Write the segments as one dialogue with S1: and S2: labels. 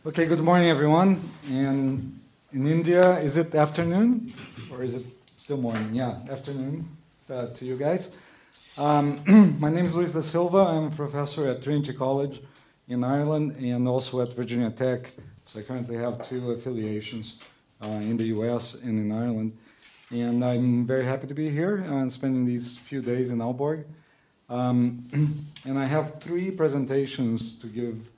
S1: Okay, good morning, everyone. And in India, is it afternoon or is it still morning? Yeah, afternoon to you guys. My name is Luiz da Silva. I'm a professor at Trinity College in Ireland and also at Virginia Tech. So I currently have two affiliations in the US and in Ireland. And I'm very happy to be here and spending these few days in Aalborg. And I have three presentations to give.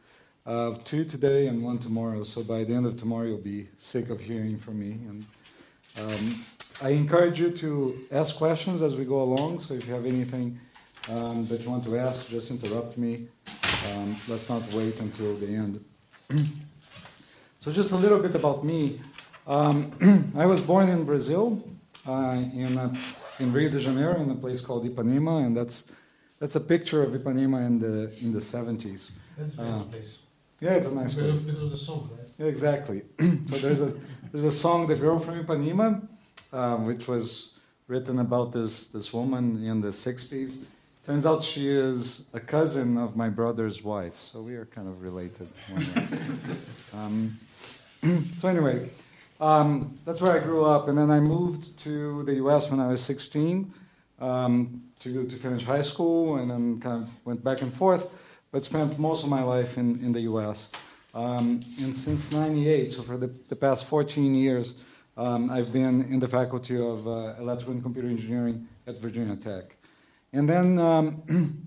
S1: Two today and one tomorrow, so by the end of tomorrow you'll be sick of hearing from me. And I encourage you to ask questions as we go along, so if you have anything that you want to ask, just interrupt me. Let's not wait until the end. So just a little bit about me. I was born in Brazil, in Rio de Janeiro, in a place called Ipanema, and that's a picture of Ipanema in the 70s.
S2: That's a very nice place.
S1: Yeah, it's a nice place.
S2: Because of the song, right?
S1: Yeah, exactly. So there's a song, "The Girl from Ipanema," which was written about this woman in the 60s. Turns out she is a cousin of my brother's wife, so we are kind of related. So anyway, that's where I grew up, and then I moved to the U.S. when I was 16 to finish high school, and then kind of went back and forth. But spent most of my life in the U.S. And since '98, so for the past 14 years, I've been in the faculty of Electrical and Computer Engineering at Virginia Tech. And then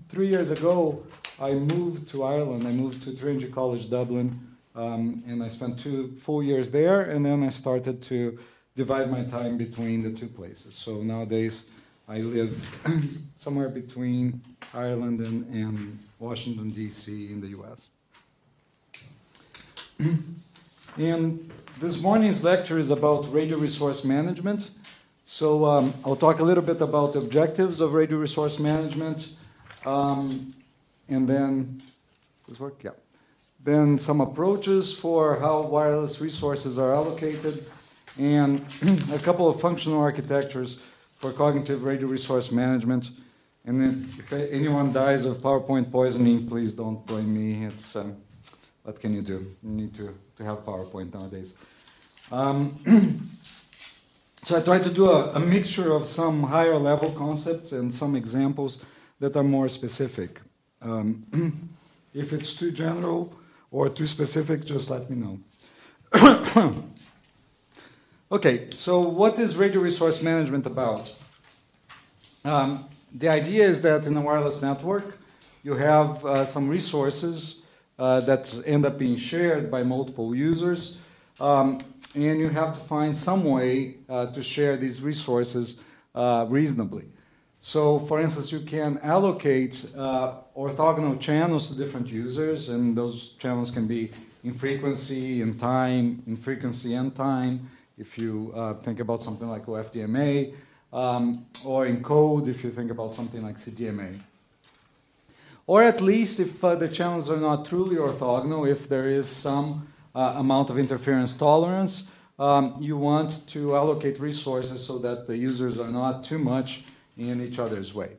S1: 3 years ago, I moved to Ireland. I moved to Trinity College Dublin, and I spent 2 full years there, and then I started to divide my time between the two places. So nowadays, I live somewhere between Ireland and Washington, D.C. in the U.S. And this morning's lecture is about radio resource management. So I'll talk a little bit about the objectives of radio resource management, and then, does this work? Yeah. Then some approaches for how wireless resources are allocated, and a couple of functional architectures for cognitive radio resource management. And then if anyone dies of PowerPoint poisoning, please don't blame me. It's what can you do? You need to have PowerPoint nowadays. So I try to do a mixture of some higher level concepts and some examples that are more specific. If it's too general or too specific, just let me know. Okay, so what is radio resource management about? The idea is that in a wireless network, you have some resources that end up being shared by multiple users, and you have to find some way to share these resources reasonably. So, for instance, you can allocate orthogonal channels to different users, and those channels can be in frequency, in time, in frequency and time, if you think about something like OFDMA, or in code if you think about something like CDMA. Or at least if the channels are not truly orthogonal, if there is some amount of interference tolerance, you want to allocate resources so that the users are not too much in each other's way.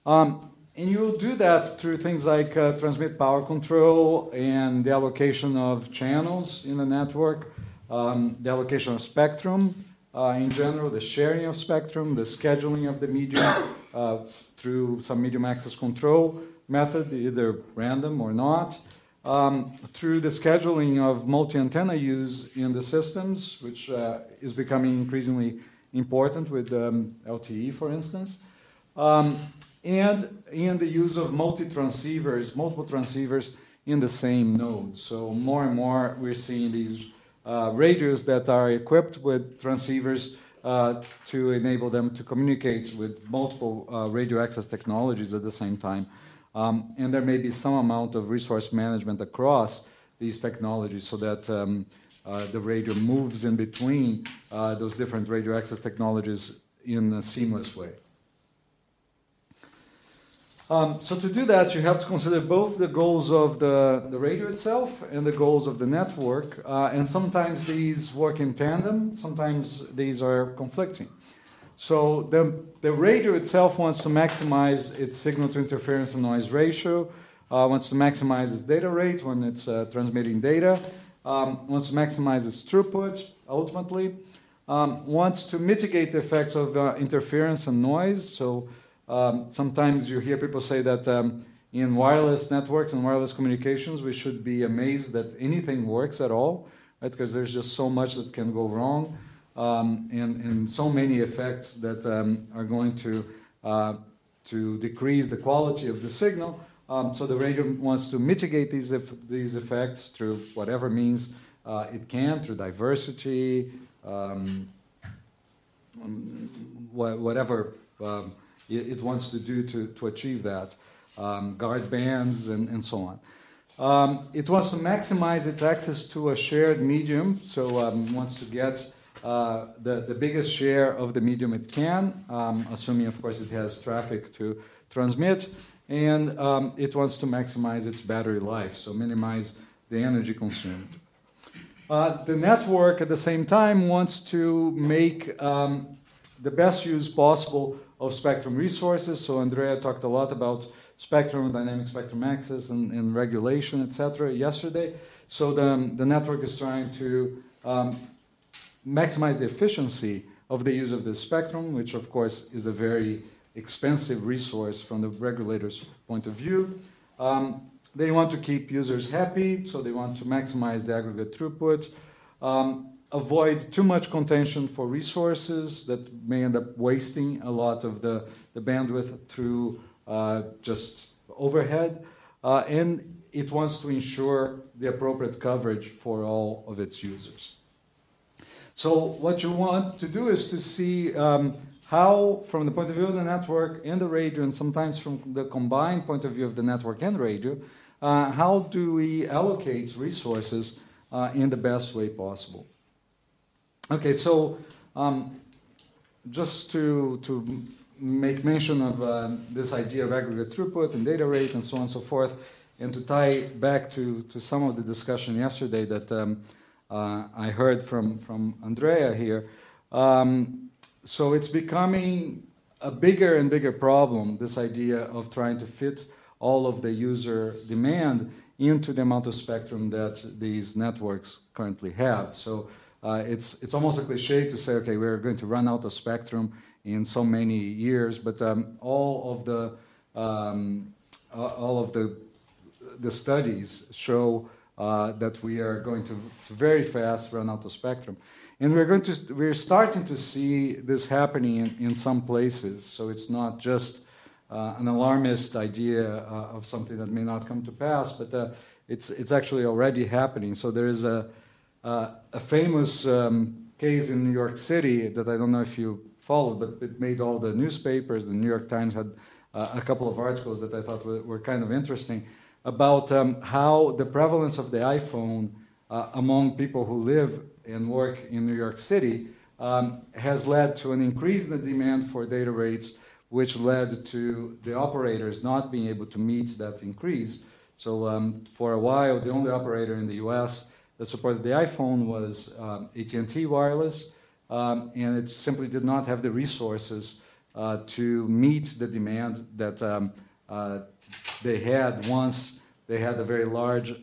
S1: And you will do that through things like transmit power control and the allocation of channels in the network, the allocation of spectrum, in general, the sharing of spectrum, the scheduling of the medium through some medium access control method, either random or not, through the scheduling of multi-antenna use in the systems, which is becoming increasingly important with LTE, for instance, and in the use of multiple transceivers in the same node. So more and more we're seeing these radios that are equipped with transceivers to enable them to communicate with multiple radio access technologies at the same time. And there may be some amount of resource management across these technologies so that the radio moves in between those different radio access technologies in a seamless way. So to do that, you have to consider both the goals of the radio itself and the goals of the network. And sometimes these work in tandem, sometimes these are conflicting. So the radio itself wants to maximize its signal to interference and noise ratio. wants to maximize its data rate when it's transmitting data, wants to maximize its throughput, ultimately, wants to mitigate the effects of interference and noise. So sometimes you hear people say that in wireless networks and wireless communications, we should be amazed that anything works at all, right? Because there's just so much that can go wrong, and so many effects that are going to decrease the quality of the signal. So the radio wants to mitigate these effects through whatever means it can, through diversity, whatever it wants to do to achieve that, guard bands and so on. It wants to maximize its access to a shared medium, so wants to get the biggest share of the medium it can, assuming, of course, it has traffic to transmit, and it wants to maximize its battery life, so minimize the energy consumed. The network, at the same time, wants to make the best use possible of spectrum resources. So Andrea talked a lot about spectrum, dynamic spectrum access, and regulation, etc. yesterday. So the network is trying to maximize the efficiency of the use of this spectrum, which of course is a very expensive resource from the regulator's point of view. They want to keep users happy, so they want to maximize the aggregate throughput, avoid too much contention for resources that may end up wasting a lot of the bandwidth through just overhead, and it wants to ensure the appropriate coverage for all of its users. So what you want to do is to see how, from the point of view of the network and the radio, and sometimes from the combined point of view of the network and radio, how do we allocate resources in the best way possible? Okay, so just to make mention of this idea of aggregate throughput and data rate and so on and so forth, and to tie back to some of the discussion yesterday that I heard from Andrea here. So it's becoming a bigger and bigger problem, this idea of trying to fit all of the user demand into the amount of spectrum that these networks currently have. So it's almost a cliche to say, okay, we're going to run out of spectrum in so many years, but all of the studies show that we are going to very fast run out of spectrum. And we're starting to see this happening in some places. So it's not just an alarmist idea of something that may not come to pass, but it's actually already happening. So there is a famous case in New York City that I don't know if you followed, but it made all the newspapers. The New York Times had a couple of articles that I thought were kind of interesting about how the prevalence of the iPhone among people who live and work in New York City has led to an increase in the demand for data rates, which led to the operators not being able to meet that increase. So for a while, the only operator in the US that supported the iPhone was AT&T Wireless, and it simply did not have the resources to meet the demand that they had once they had a very large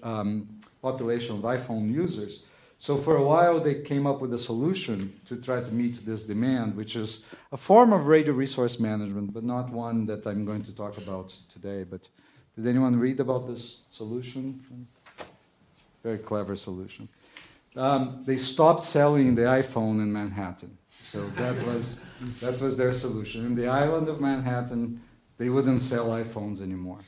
S1: population of iPhone users. So for a while, they came up with a solution to try to meet this demand, which is a form of radio resource management, but not one that I'm going to talk about today. But did anyone read about this solution? Very clever solution. They stopped selling the iPhone in Manhattan. So that was their solution. In the island of Manhattan, they wouldn't sell iPhones anymore.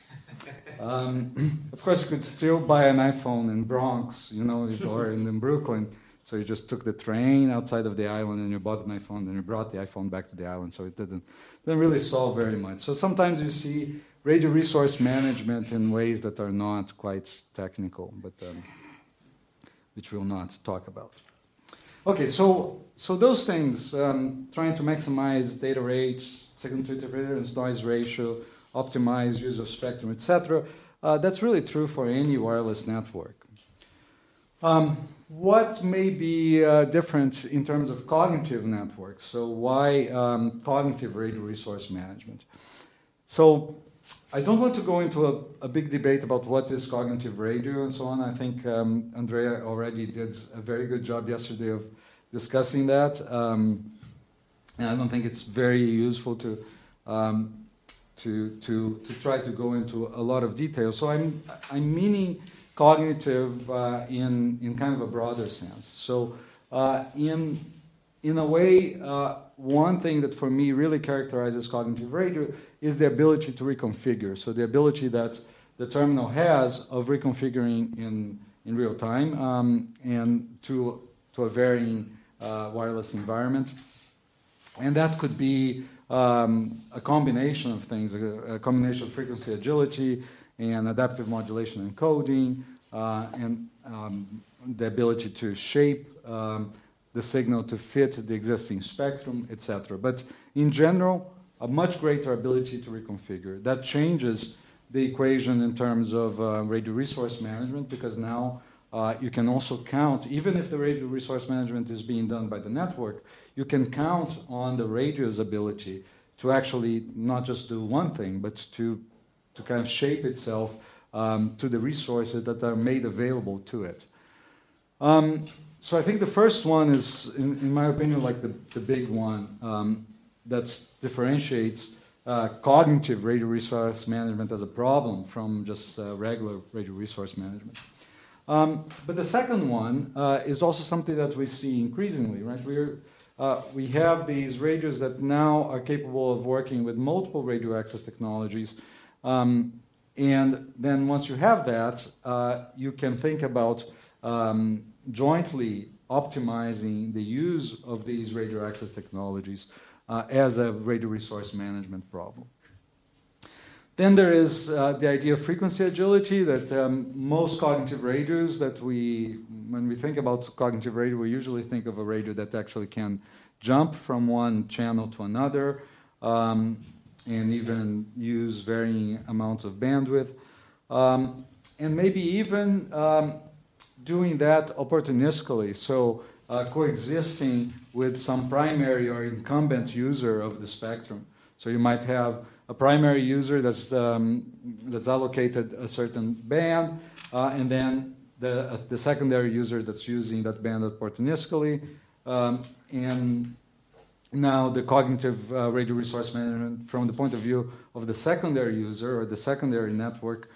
S1: Of course, you could still buy an iPhone in Bronx, or in Brooklyn. So you just took the train outside of the island and you bought an iPhone, and you brought the iPhone back to the island. So it didn't really solve very much. So sometimes you see radio resource management in ways that are not quite technical, but which we'll not talk about. Okay, so those things, trying to maximize data rates, signal to interference noise ratio, optimize use of spectrum, etc. That's really true for any wireless network. What may be different in terms of cognitive networks? So why cognitive radio resource management? So I don't want to go into a big debate about what is cognitive radio and so on. I think Andrea already did a very good job yesterday of discussing that. And I don't think it's very useful to try to go into a lot of detail. So I'm meaning cognitive in kind of a broader sense. So in a way, one thing that for me really characterizes cognitive radio is the ability to reconfigure. So the ability that the terminal has of reconfiguring in real time and to a varying wireless environment. And that could be a combination of things, a combination of frequency agility and adaptive modulation and coding, and the ability to shape the signal to fit the existing spectrum, etc. But in general, a much greater ability to reconfigure. That changes the equation in terms of radio resource management, because now you can also count, even if the radio resource management is being done by the network, you can count on the radio's ability to actually not just do one thing, but to kind of shape itself to the resources that are made available to it. So I think the first one is, in my opinion, like the big one that differentiates cognitive radio resource management as a problem from just regular radio resource management. But the second one is also something that we see increasingly, right? We have these radios that now are capable of working with multiple radio access technologies. And then once you have that, you can think about jointly optimizing the use of these radio access technologies as a radio resource management problem. Then there is the idea of frequency agility, that most cognitive radios that when we think about cognitive radio, we usually think of a radio that actually can jump from one channel to another and even use varying amounts of bandwidth. And maybe even doing that opportunistically, so coexisting with some primary or incumbent user of the spectrum. So you might have a primary user that's allocated a certain band, and then the secondary user that's using that band opportunistically. And now the cognitive radio resource management, from the point of view of the secondary user or the secondary network,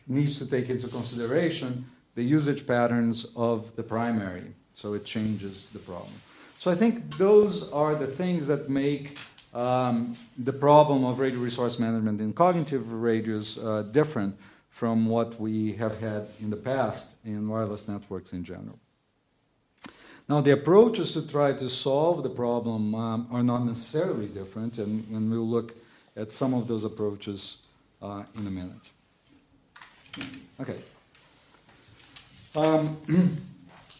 S1: needs to take into consideration the usage patterns of the primary. So it changes the problem. So I think those are the things that make the problem of radio resource management in cognitive radios different from what we have had in the past in wireless networks in general. Now, the approaches to try to solve the problem are not necessarily different, and we'll look at some of those approaches in a minute. Okay.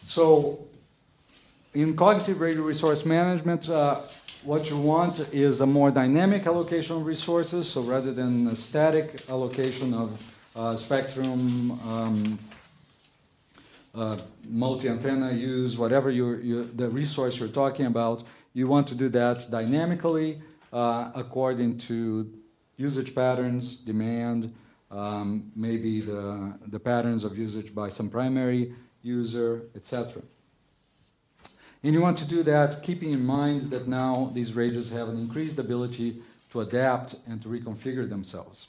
S1: So, in cognitive radio resource management, what you want is a more dynamic allocation of resources. So rather than a static allocation of spectrum, multi-antenna use, whatever the resource you're talking about, you want to do that dynamically according to usage patterns, demand, maybe the patterns of usage by some primary user, etc. And you want to do that keeping in mind that now these radios have an increased ability to adapt and to reconfigure themselves.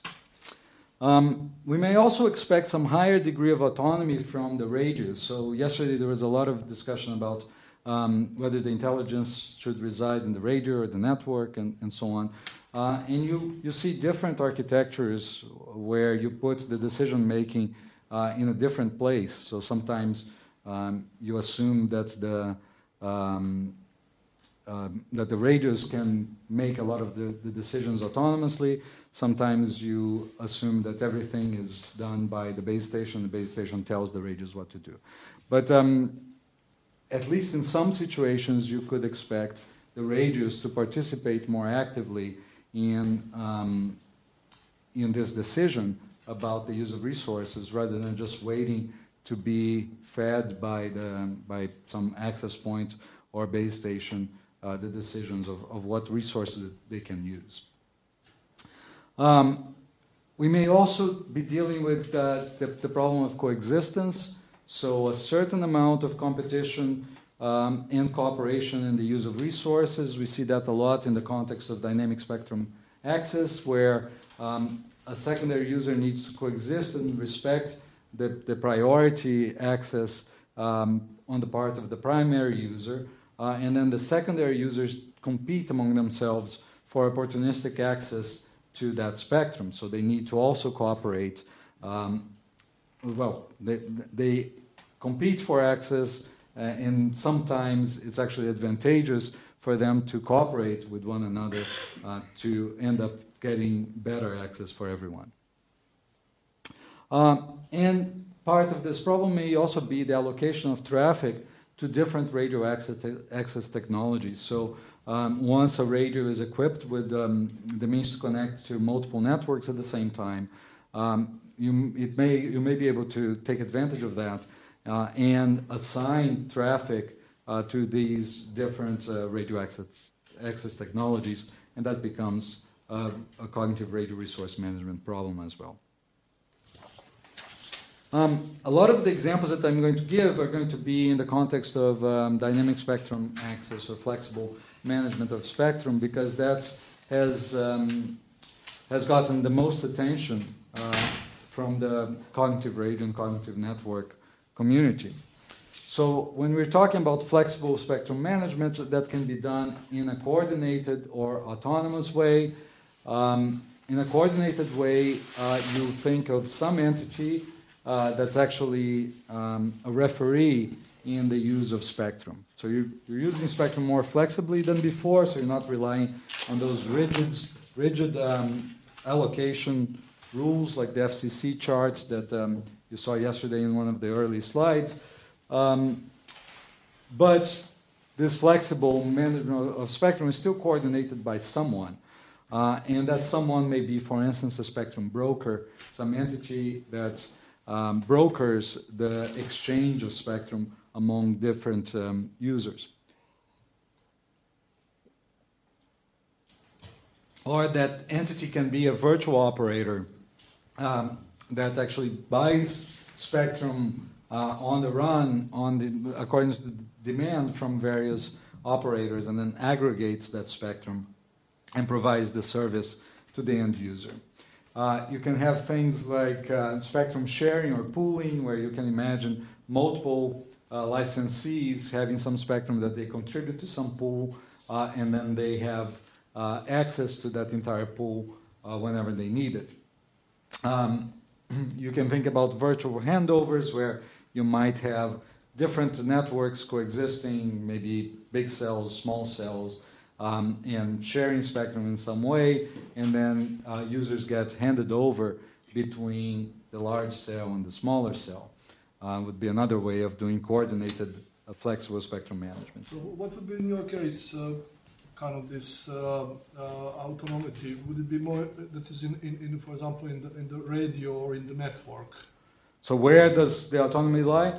S1: We may also expect some higher degree of autonomy from the radios. So yesterday there was a lot of discussion about whether the intelligence should reside in the radio or the network and so on. And you see different architectures where you put the decision-making in a different place. So sometimes you assume that the radios can make a lot of the decisions autonomously. Sometimes you assume that everything is done by the base station. The base station tells the radios what to do. But at least in some situations, you could expect the radios to participate more actively in this decision about the use of resources, rather than just waiting to be fed by some access point or base station the decisions of what resources they can use. We may also be dealing with the problem of coexistence, so a certain amount of competition and cooperation in the use of resources. We see that a lot in the context of dynamic spectrum access, where a secondary user needs to coexist and respect the priority access on the part of the primary user, and then the secondary users compete among themselves for opportunistic access to that spectrum. So they need to also cooperate. They compete for access, and sometimes it's actually advantageous for them to cooperate with one another to end up getting better access for everyone. And part of this problem may also be the allocation of traffic to different radio access technologies. So once a radio is equipped with the means to connect to multiple networks at the same time, you may be able to take advantage of that and assign traffic to these different radio access technologies, and that becomes a cognitive radio resource management problem as well. A lot of the examples that I'm going to give are going to be in the context of dynamic spectrum access or flexible management of spectrum, because that has gotten the most attention from the cognitive radio and cognitive network community. So when we're talking about flexible spectrum management, that can be done in a coordinated or autonomous way. In a coordinated way, you think of some entity that's actually a referee in the use of spectrum. So you're using spectrum more flexibly than before, so you're not relying on those rigid allocation rules like the FCC chart that you saw yesterday in one of the early slides. But this flexible management of spectrum is still coordinated by someone. And that someone may be, for instance, a spectrum broker, some entity that brokers the exchange of spectrum among different users. Or that entity can be a virtual operator that actually buys spectrum on the run according to the demand from various operators, and then aggregates that spectrum and provides the service to the end user. You can have things like spectrum sharing or pooling, where you can imagine multiple licensees having some spectrum that they contribute to some pool, and then they have access to that entire pool whenever they need it. You can think about virtual handovers, where you might have different networks coexisting, maybe big cells, small cells, and sharing spectrum in some way, and then users get handed over between the large cell and the smaller cell. Would be another way of doing coordinated flexible spectrum management.
S3: So what would be in your case kind of this autonomy? Would it be more that is in for example in the radio or in the network?
S1: So where does the autonomy lie?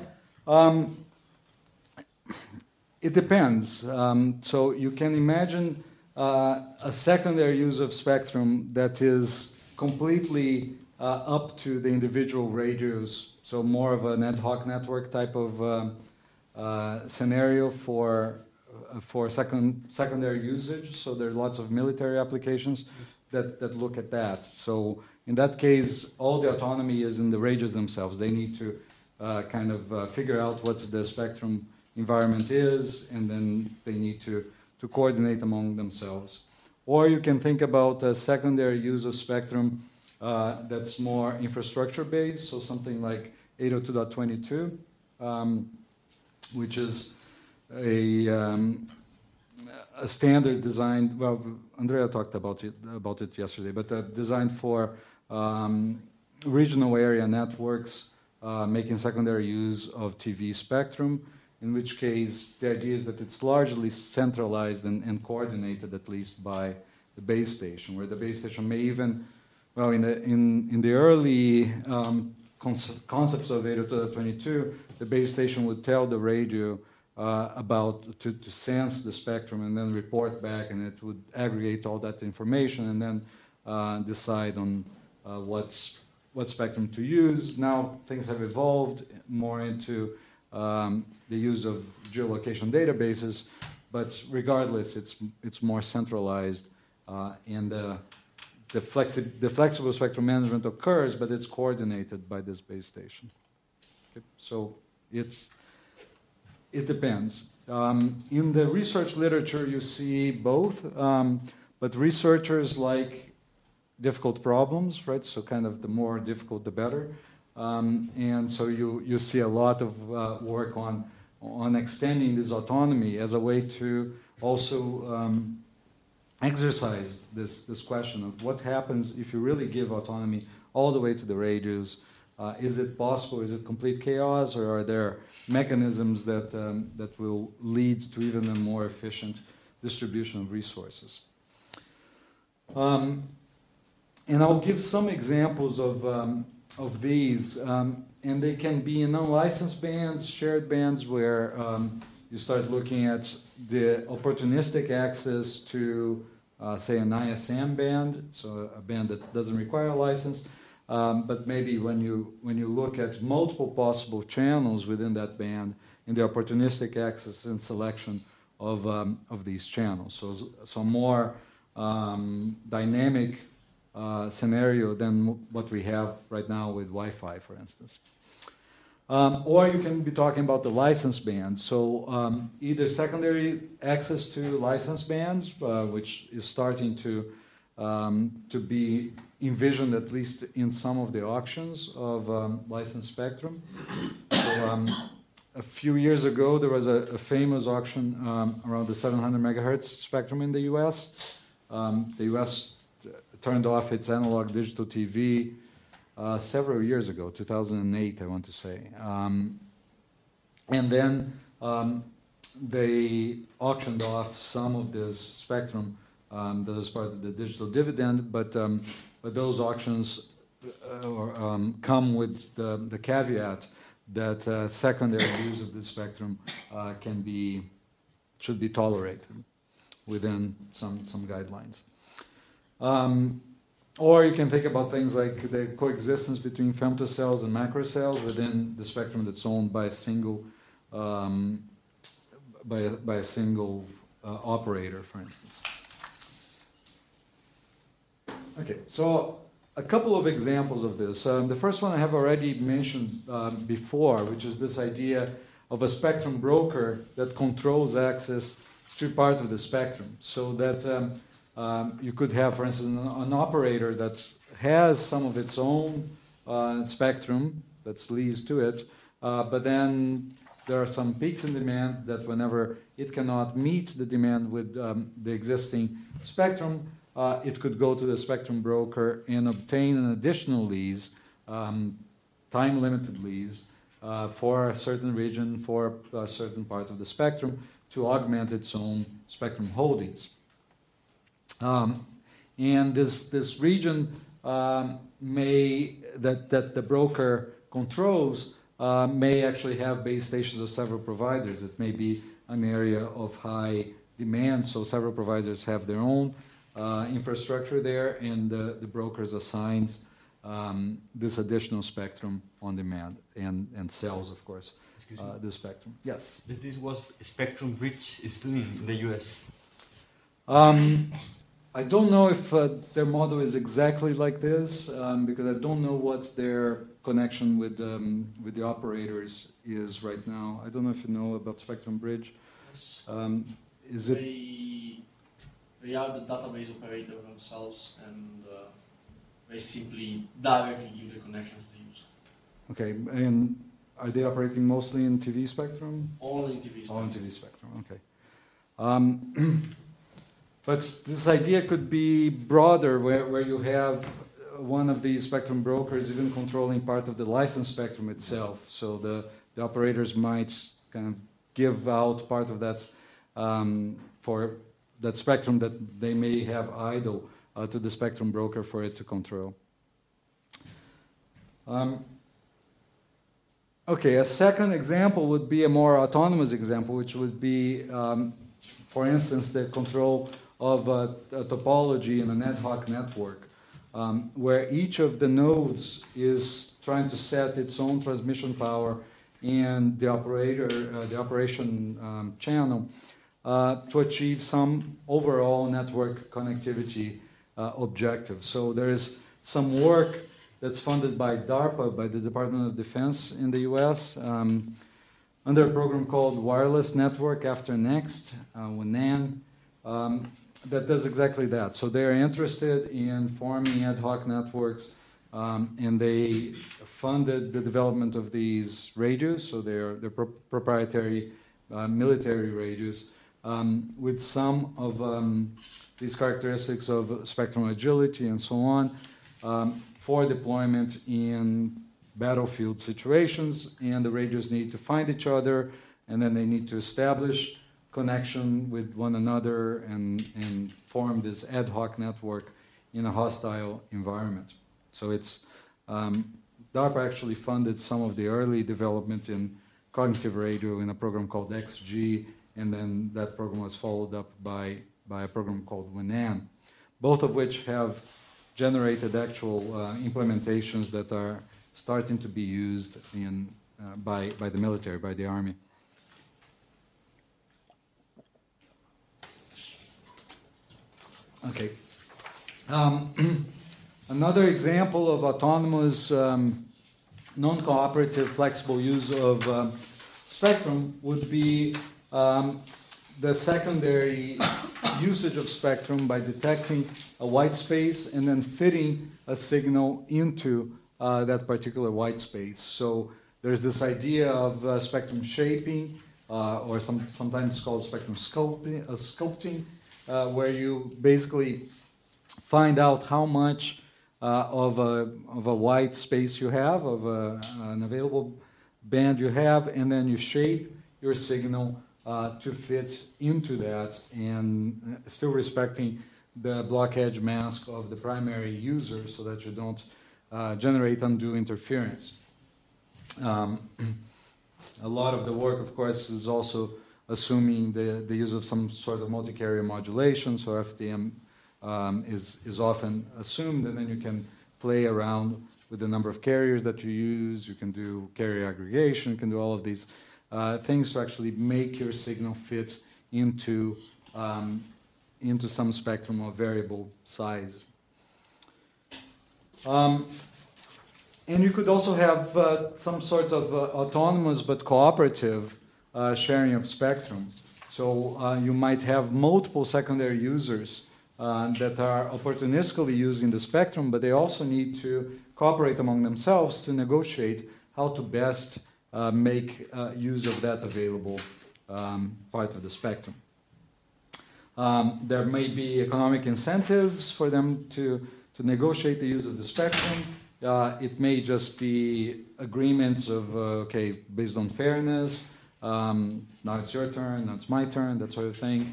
S1: It depends. So you can imagine a secondary use of spectrum that is completely up to the individual radios, so more of an ad hoc network type of scenario for secondary usage. So there are lots of military applications that look at that. So in that case, all the autonomy is in the radios themselves. They need to kind of figure out what the spectrum environment is, and then they need to coordinate among themselves. Or you can think about a secondary use of spectrum that's more infrastructure-based, so something like 802.22, which is a standard designed, well, Andrea talked about it yesterday, but designed for regional area networks making secondary use of TV spectrum, in which case the idea is that it's largely centralized and coordinated, at least by the base station, where the base station may even, well, in the early concepts of 802.22, the base station would tell the radio to sense the spectrum and then report back, and it would aggregate all that information and then decide on what spectrum to use. Now things have evolved more into the use of geolocation databases, but regardless, it's more centralized, and the flexible spectrum management occurs, but it's coordinated by this base station. Okay? So it depends. In the research literature, you see both, but researchers like difficult problems, right? So kind of the more difficult, the better. And so you see a lot of work on extending this autonomy as a way to also exercise this question of what happens if you really give autonomy all the way to the radius. Is it possible? Is it complete chaos, or are there mechanisms that will lead to even a more efficient distribution of resources? And I'll give some examples of these, and they can be in unlicensed bands, shared bands, where you start looking at the opportunistic access to, say, an ISM band, so a band that doesn't require a license. But maybe when you look at multiple possible channels within that band, and the opportunistic access and selection of these channels, so more dynamic scenario than what we have right now with Wi-Fi, for instance. Or you can be talking about the license band. So either secondary access to license bands, which is starting to be envisioned at least in some of the auctions of licensed spectrum. So, a few years ago, there was a famous auction around the 700 megahertz spectrum in the U.S. The U.S. turned off its analog digital TV several years ago, 2008, I want to say. And then they auctioned off some of this spectrum that was part of the digital dividend, but those auctions come with the caveat that secondary use of the spectrum should be tolerated within some guidelines. Or you can think about things like the coexistence between femtocells and macrocells within the spectrum that's owned by a single operator, for instance. Okay, so a couple of examples of this. The first one I have already mentioned before, which is this idea of a spectrum broker that controls access to part of the spectrum, so that you could have, for instance, an operator that has some of its own spectrum that's leased to it, but then there are some peaks in demand that whenever it cannot meet the demand with the existing spectrum, it could go to the spectrum broker and obtain an additional lease, time-limited lease, for a certain region, for a certain part of the spectrum, to augment its own spectrum holdings. And this region that the broker controls may actually have base stations of several providers. It may be an area of high demand, so several providers have their own infrastructure there, and the brokers assigns this additional spectrum on demand and sells, of course, the spectrum. Yes?
S4: This is what Spectrum Bridge is doing in the US.
S1: I don't know if their model is exactly like this, because I don't know what their connection with the operators is right now. I don't know if you know about Spectrum Bridge.
S5: Yes.
S1: Is it?
S5: They are the database operator themselves, and they simply directly give the connections to the user.
S1: Okay, and are they operating mostly in TV spectrum?
S5: Only in TV spectrum.
S1: All in TV spectrum, okay. But this idea could be broader, where you have one of these spectrum brokers even controlling part of the licensed spectrum itself. So the operators might kind of give out part of that for that spectrum that they may have idle to the spectrum broker for it to control. Okay, a second example would be a more autonomous example, which would be, for instance, the control of a topology in an ad hoc network. where each of the nodes is trying to set its own transmission power and the operation channel to achieve some overall network connectivity objective. So there is some work that's funded by DARPA, by the Department of Defense in the US, under a program called Wireless Network After Next, WNAN, that does exactly that. So they're interested in forming ad hoc networks, and they funded the development of these radios, so they're proprietary military radios, with some of these characteristics of spectrum agility and so on, for deployment in battlefield situations. And the radios need to find each other, and then they need to establish connection with one another and form this ad hoc network in a hostile environment. So it's DARPA actually funded some of the early development in cognitive radio in a program called XG, and then that program was followed up by a program called WNAN, both of which have generated actual implementations that are starting to be used in, by the military, by the Army. Okay. Another example of autonomous, non-cooperative, flexible use of spectrum would be the secondary usage of spectrum by detecting a white space and then fitting a signal into that particular white space. So there's this idea of spectrum shaping, or sometimes called spectrum sculpting, where you basically find out how much of a white space you have, of an available band you have, and then you shape your signal to fit into that, and still respecting the block edge mask of the primary user so that you don't generate undue interference. A lot of the work, of course, is also assuming the use of some sort of multi-carrier modulation, so FDM is often assumed, and then you can play around with the number of carriers that you use. You can do carrier aggregation, you can do all of these things to actually make your signal fit into some spectrum of variable size. And you could also have some sorts of autonomous but cooperative sharing of spectrum. So you might have multiple secondary users that are opportunistically using the spectrum, but they also need to cooperate among themselves to negotiate how to best make use of that available part of the spectrum. There may be economic incentives for them to negotiate the use of the spectrum. It may just be agreements of, okay, based on fairness, now it's your turn, now it's my turn, that sort of thing.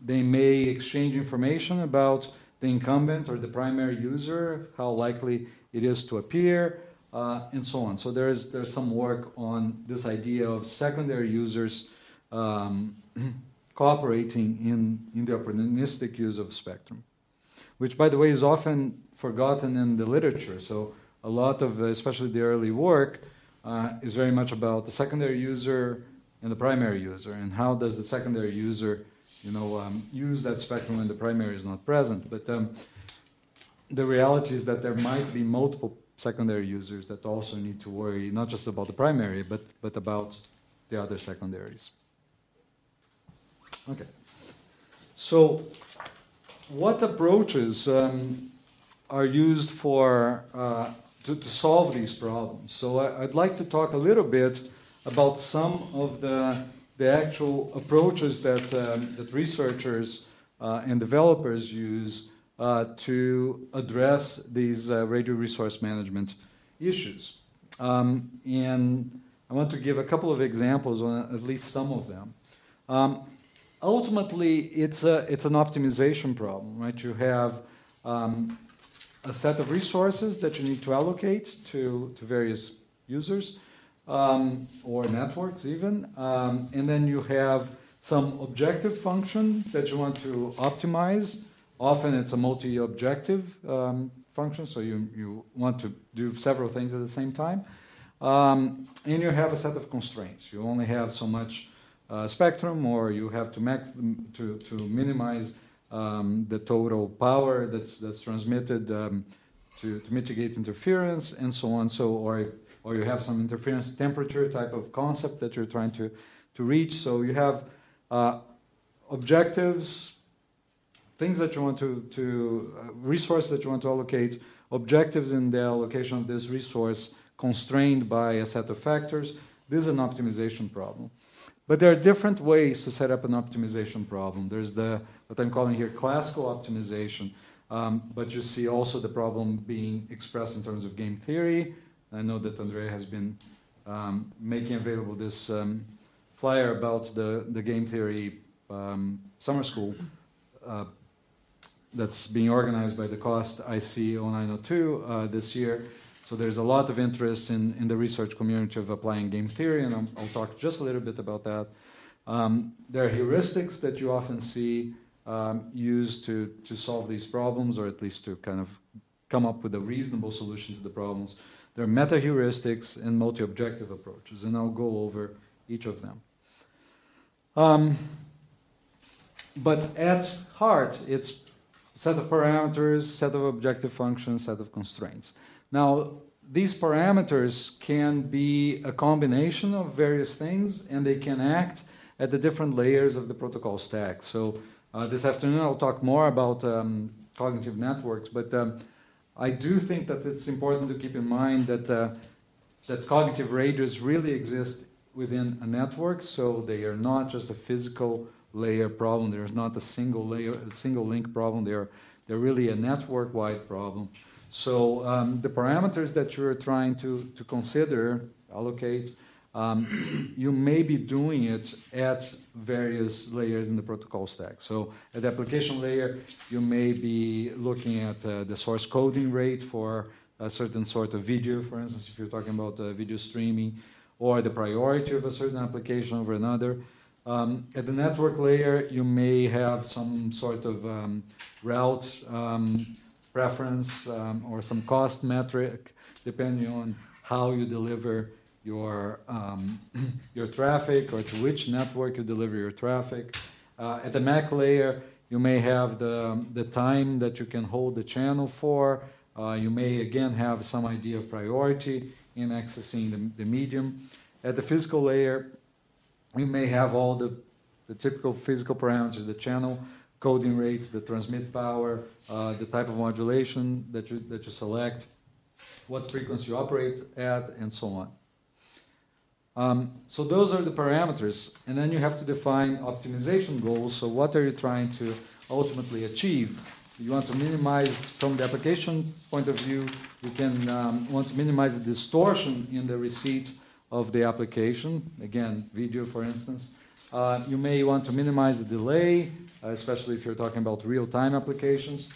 S1: They may exchange information about the incumbent or the primary user, how likely it is to appear, and so on. So there's some work on this idea of secondary users cooperating in the opportunistic use of spectrum, which, by the way, is often forgotten in the literature. So a lot of, especially the early work, is very much about the secondary user and the primary user, and how does the secondary user, use that spectrum when the primary is not present. But the reality is that there might be multiple secondary users that also need to worry not just about the primary, but about the other secondaries. Okay. So what approaches are used for to solve these problems? So I'd like to talk a little bit about some of the actual approaches that researchers and developers use to address these radio resource management issues. And I want to give a couple of examples on at least some of them. Ultimately, it's an optimization problem, right? You have a set of resources that you need to allocate to various users or networks even, and then you have some objective function that you want to optimize. Often it's a multi-objective function, so you want to do several things at the same time. And you have a set of constraints. You only have so much spectrum, or you have to minimize the total power that's transmitted to mitigate interference, and so on. So, or you have some interference temperature type of concept that you're trying to reach. So you have objectives, things that you want resources that you want to allocate, objectives in the allocation of this resource constrained by a set of factors. This is an optimization problem. But there are different ways to set up an optimization problem. There's what I'm calling here classical optimization, but you see also the problem being expressed in terms of game theory. I know that Andrea has been making available this flyer about the game theory summer school that's being organized by the COST IC 0902 this year. So there's a lot of interest in the research community of applying game theory, and I'll talk just a little bit about that. There are heuristics that you often see used to solve these problems, or at least to kind of come up with a reasonable solution to the problems. There are meta-heuristics and multi-objective approaches, and I'll go over each of them. But at heart, it's a set of parameters, set of objective functions, set of constraints. Now, these parameters can be a combination of various things, and they can act at the different layers of the protocol stack. So this afternoon I'll talk more about cognitive networks, but I do think that it's important to keep in mind that cognitive radios really exist within a network, so they are not just a physical layer problem. There is not a single layer, a single link problem. They're really a network-wide problem. So the parameters that you're trying to consider, allocate, you may be doing it at various layers in the protocol stack. So at the application layer, you may be looking at the source coding rate for a certain sort of video, for instance, if you're talking about video streaming, or the priority of a certain application over another. At the network layer, you may have some sort of route preference or some cost metric, depending on how you deliver your traffic, or to which network you deliver your traffic. At the MAC layer, you may have the time that you can hold the channel for. You may again have some idea of priority in accessing the medium. At the physical layer, you may have all the typical physical parameters: the channel coding rate, the transmit power, the type of modulation that you select, what frequency you operate at, and so on. So those are the parameters, and then you have to define optimization goals. So what are you trying to ultimately achieve? You want to minimize, from the application point of view, you can want to minimize the distortion in the receipt of the application, again, video for instance. You may want to minimize the delay, especially if you're talking about real-time applications.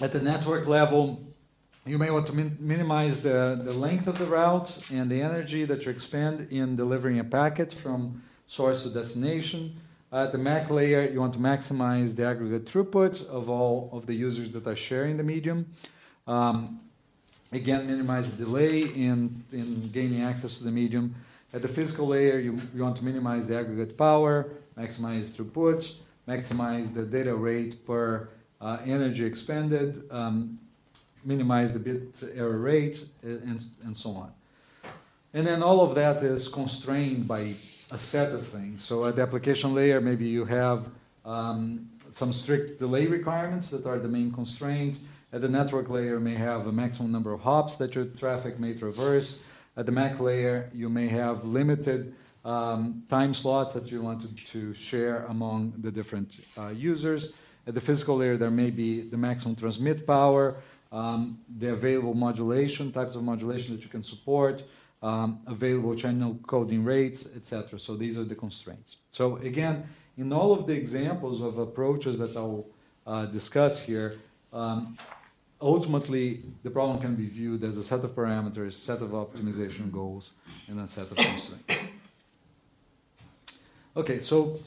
S1: At the network level, you may want to minimize the length of the route and the energy that you expend in delivering a packet from source to destination. At the MAC layer, you want to maximize the aggregate throughput of all of the users that are sharing the medium. Again, minimize the delay in gaining access to the medium. At the physical layer, you want to minimize the aggregate power, maximize throughput, maximize the data rate per energy expended, minimize the bit error rate, and so on. And then all of that is constrained by a set of things. So at the application layer, maybe you have some strict delay requirements that are the main constraint. At the network layer, you may have a maximum number of hops that your traffic may traverse. At the MAC layer, you may have limited time slots that you want to share among the different users. At the physical layer, there may be the maximum transmit power, the available modulation, types of modulation that you can support, available channel coding rates, etc. So these are the constraints. So again, in all of the examples of approaches that I'll discuss here, ultimately the problem can be viewed as a set of parameters, set of optimization goals, and a set of constraints. Okay, so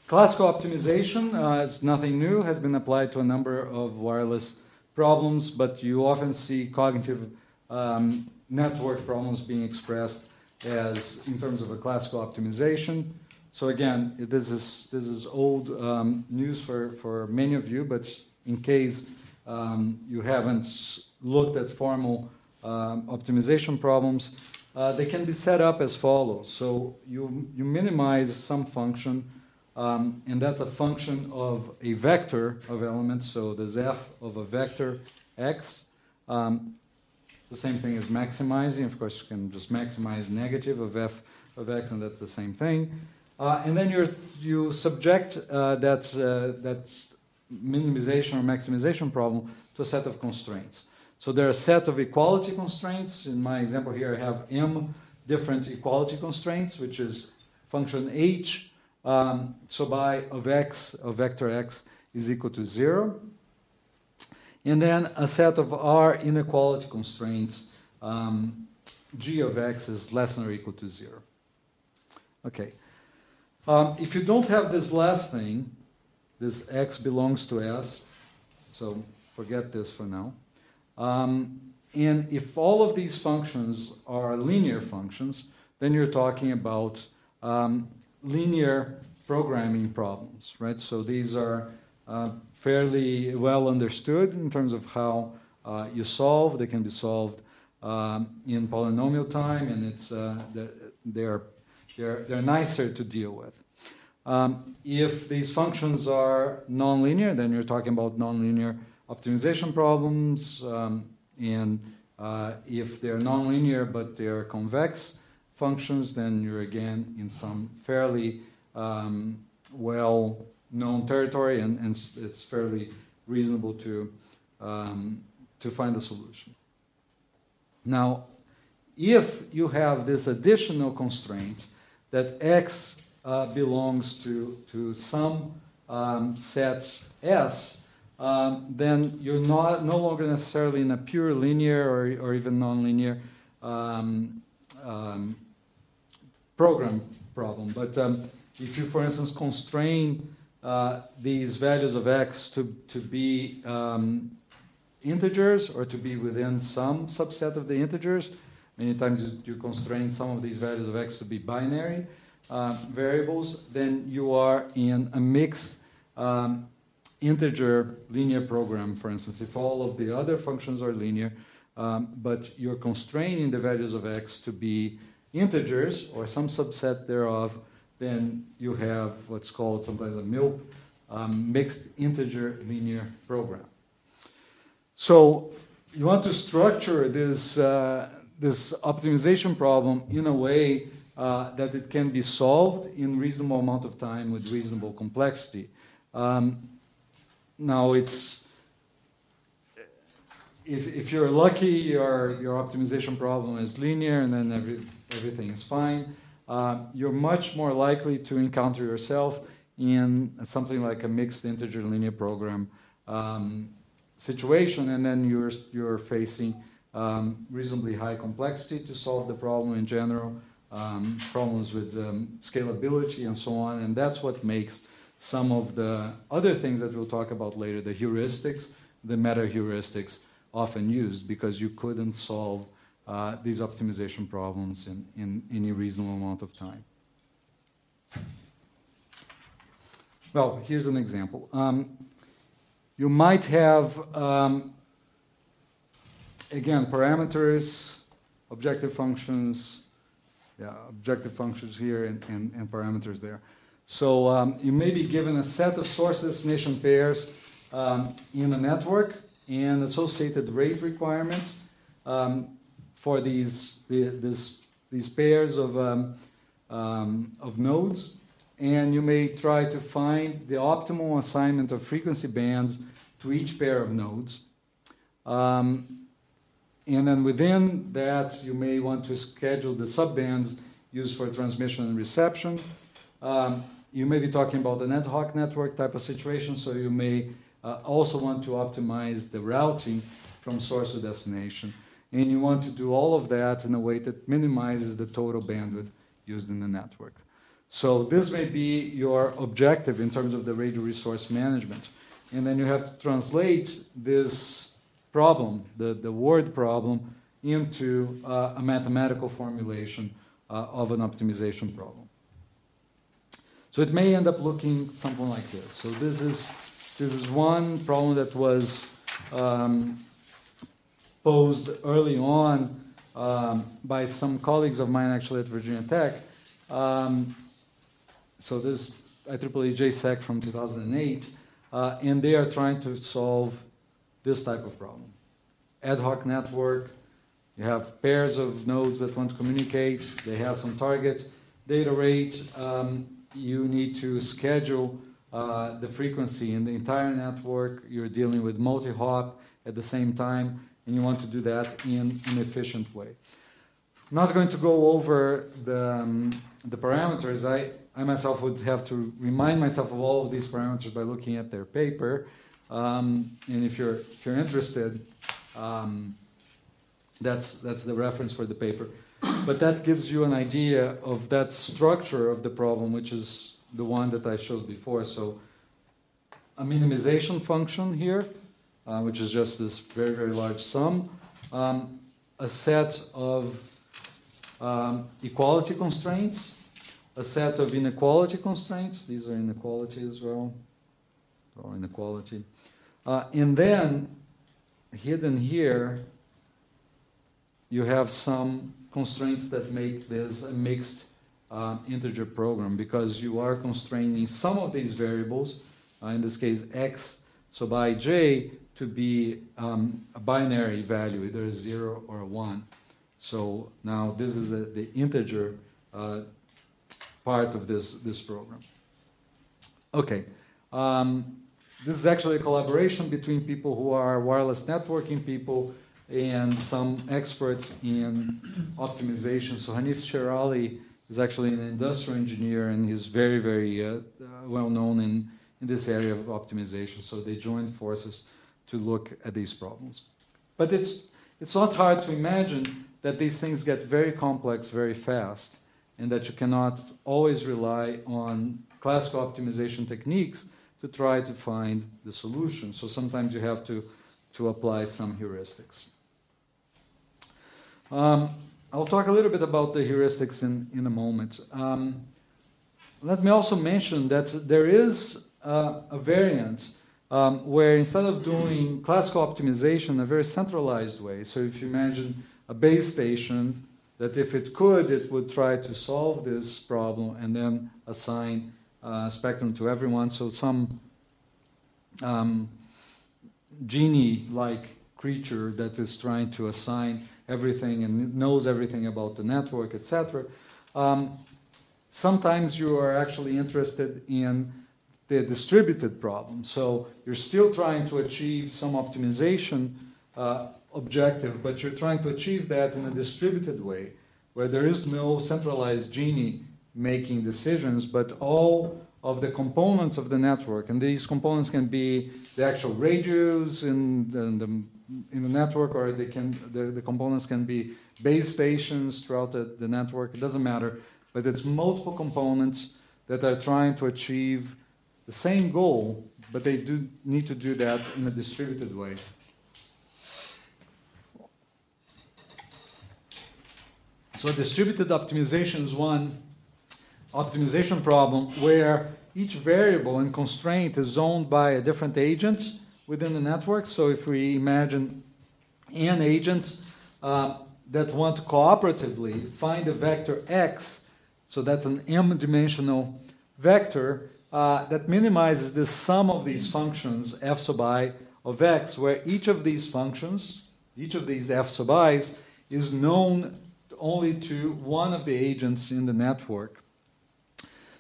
S1: Classical optimization, it's nothing new, has been applied to a number of wireless problems, but you often see cognitive network problems being expressed as in terms of a classical optimization. So again, this is old news for many of you, but in case you haven't looked at formal optimization problems, they can be set up as follows. So you minimize some function, and that's a function of a vector of elements. So there's f of a vector x. The same thing as maximizing. Of course, you can just maximize negative of f of x, and that's the same thing. And then you subject that minimization or maximization problem to a set of constraints. So there are a set of equality constraints. In my example here, I have m different equality constraints, which is function h. So by of x, of vector x, is equal to 0. And then a set of r inequality constraints, g of x is less than or equal to 0. Okay. If you don't have this last thing, this x belongs to s, so forget this for now. And if all of these functions are linear functions, then you're talking about linear programming problems, right? So these are fairly well understood in terms of how you solve. They can be solved in polynomial time, and it's they're nicer to deal with. If these functions are nonlinear, then you're talking about nonlinear optimization problems, and if they're nonlinear but they're convex functions, then you're again in some fairly well-known territory, and it's fairly reasonable to find a solution. Now, if you have this additional constraint that x belongs to some set S, then you're no longer necessarily in a pure linear or even nonlinear program problem. But if you, for instance, constrain these values of x to be integers or to be within some subset of the integers, many times you constrain some of these values of x to be binary variables, then you are in a mixed integer linear program, for instance. If all of the other functions are linear, but you're constraining the values of x to be integers or some subset thereof, then you have what's called sometimes a MILP, mixed integer linear program. So you want to structure this optimization problem in a way that it can be solved in reasonable amount of time with reasonable complexity. Now, if you're lucky, your optimization problem is linear, and then everything is fine. You're much more likely to encounter yourself in something like a mixed integer linear program situation, and then you're facing reasonably high complexity to solve the problem in general, problems with scalability and so on, and that's what makes some of the other things that we'll talk about later, the heuristics, the meta-heuristics, often used, because you couldn't solve these optimization problems in any reasonable amount of time. Well, here's an example. You might have, again, parameters, objective functions here and parameters there. So you may be given a set of source destination pairs in a network and associated rate requirements for these pairs of nodes, and you may try to find the optimal assignment of frequency bands to each pair of nodes. And then within that, you may want to schedule the subbands used for transmission and reception. You may be talking about an ad hoc network type of situation, so you may also want to optimize the routing from source to destination. And you want to do all of that in a way that minimizes the total bandwidth used in the network. So this may be your objective in terms of the radio resource management. And then you have to translate this problem, the word problem, into a mathematical formulation of an optimization problem. So it may end up looking something like this. So this is one problem that was posed early on by some colleagues of mine actually at Virginia Tech. So this IEEE JSEC from 2008, and they are trying to solve this type of problem. Ad hoc network, you have pairs of nodes that want to communicate, they have some target data rate, you need to schedule the frequency in the entire network, you're dealing with multi-hop at the same time, and you want to do that in an efficient way. I'm not going to go over the parameters. I myself would have to remind myself of all of these parameters by looking at their paper. And if you're interested, that's the reference for the paper. But that gives you an idea of that structure of the problem, which is the one that I showed before. So a minimization function here, which is just this very, very large sum, a set of equality constraints, a set of inequality constraints. These are inequality as well, or inequality. And then, hidden here, you have some constraints that make this a mixed integer program, because you are constraining some of these variables, in this case x sub ij, to be a binary value, either a 0 or a 1. So now this is the integer part of this program. Okay. This is actually a collaboration between people who are wireless networking people and some experts in optimization. So Hanif Sherali is actually an industrial engineer, and he's very, very well known in this area of optimization. So they joined forces to look at these problems. But it's not hard to imagine that these things get very complex very fast, and that you cannot always rely on classical optimization techniques to try to find the solution. So sometimes you have to apply some heuristics. I'll talk a little bit about the heuristics in a moment. Let me also mention that there is a variant where instead of doing classical optimization in a very centralized way, so if you imagine a base station that if it could, it would try to solve this problem and then assign spectrum to everyone. So some genie-like creature that is trying to assign everything and knows everything about the network, etc. Sometimes you are actually interested in the distributed problem. So you're still trying to achieve some optimization objective, but you're trying to achieve that in a distributed way, where there is no centralized genie making decisions, but all of the components of the network, and these components can be the actual radios in the network, or the components can be base stations throughout the network. It doesn't matter, but it's multiple components that are trying to achieve the same goal, but they do need to do that in a distributed way. So distributed optimization is one optimization problem where each variable and constraint is owned by a different agent within the network. So if we imagine n agents that want to cooperatively find a vector x, so that's an m-dimensional vector that minimizes the sum of these functions f sub I of x, where each of these functions, each of these f sub i's, is known only to one of the agents in the network.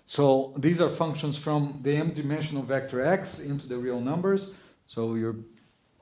S1: So these are functions from the m-dimensional vector x into the real numbers. So you're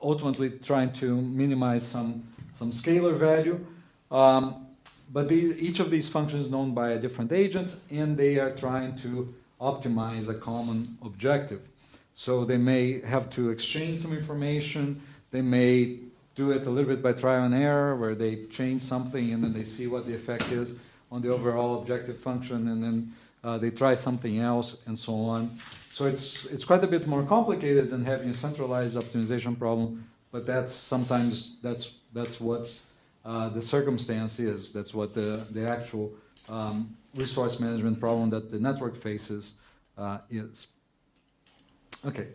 S1: ultimately trying to minimize some scalar value. But each of these functions is known by a different agent, and they are trying to optimize a common objective. So they may have to exchange some information. They may do it a little bit by trial and error, where they change something and then they see what the effect is on the overall objective function, and then they try something else, and so on. So it's quite a bit more complicated than having a centralized optimization problem, but that's what the circumstance is. That's what the actual resource management problem that the network faces is. Okay.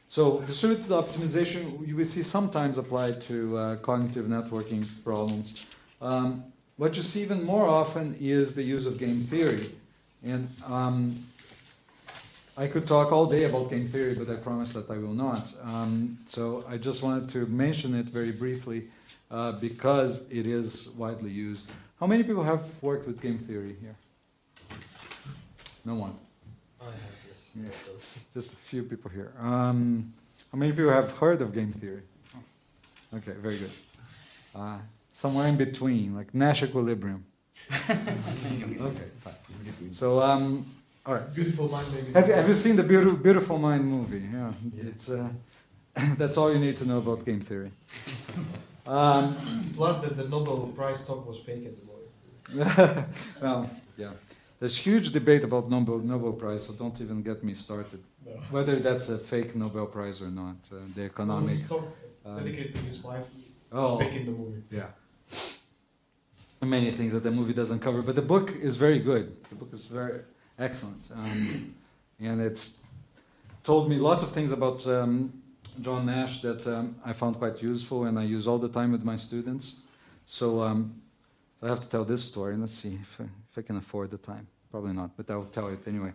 S1: So distributed optimization you will see sometimes applied to cognitive networking problems. What you see even more often is the use of game theory. And I could talk all day about game theory, but I promise that I will not. So I just wanted to mention it very briefly because it is widely used. How many people have worked with game theory here? No one.
S2: I have,
S1: Yeah. Just a few people here. How many people have heard of game theory? Okay, very good. Somewhere in between, like Nash equilibrium. Okay, fine. So, all right.
S2: Beautiful Mind, maybe.
S1: Have you seen the Beautiful Mind movie? Yeah, it's that's all you need to know about game theory.
S2: Plus, that the Nobel Prize talk was fake at the moment.
S1: Well, yeah. There's huge debate about Nobel Prize, so don't even get me started.
S2: No.
S1: Whether that's a fake Nobel Prize or not, the economic.
S2: His talk dedicated to his wife.
S1: Oh,
S2: Fake in the movie.
S1: yeah. Many things that the movie doesn't cover, but the book is very good. The book is very excellent, and it's told me lots of things about John Nash that I found quite useful, and I use all the time with my students. So I have to tell this story. Let's see if I can afford the time. Probably not, but I'll tell it anyway.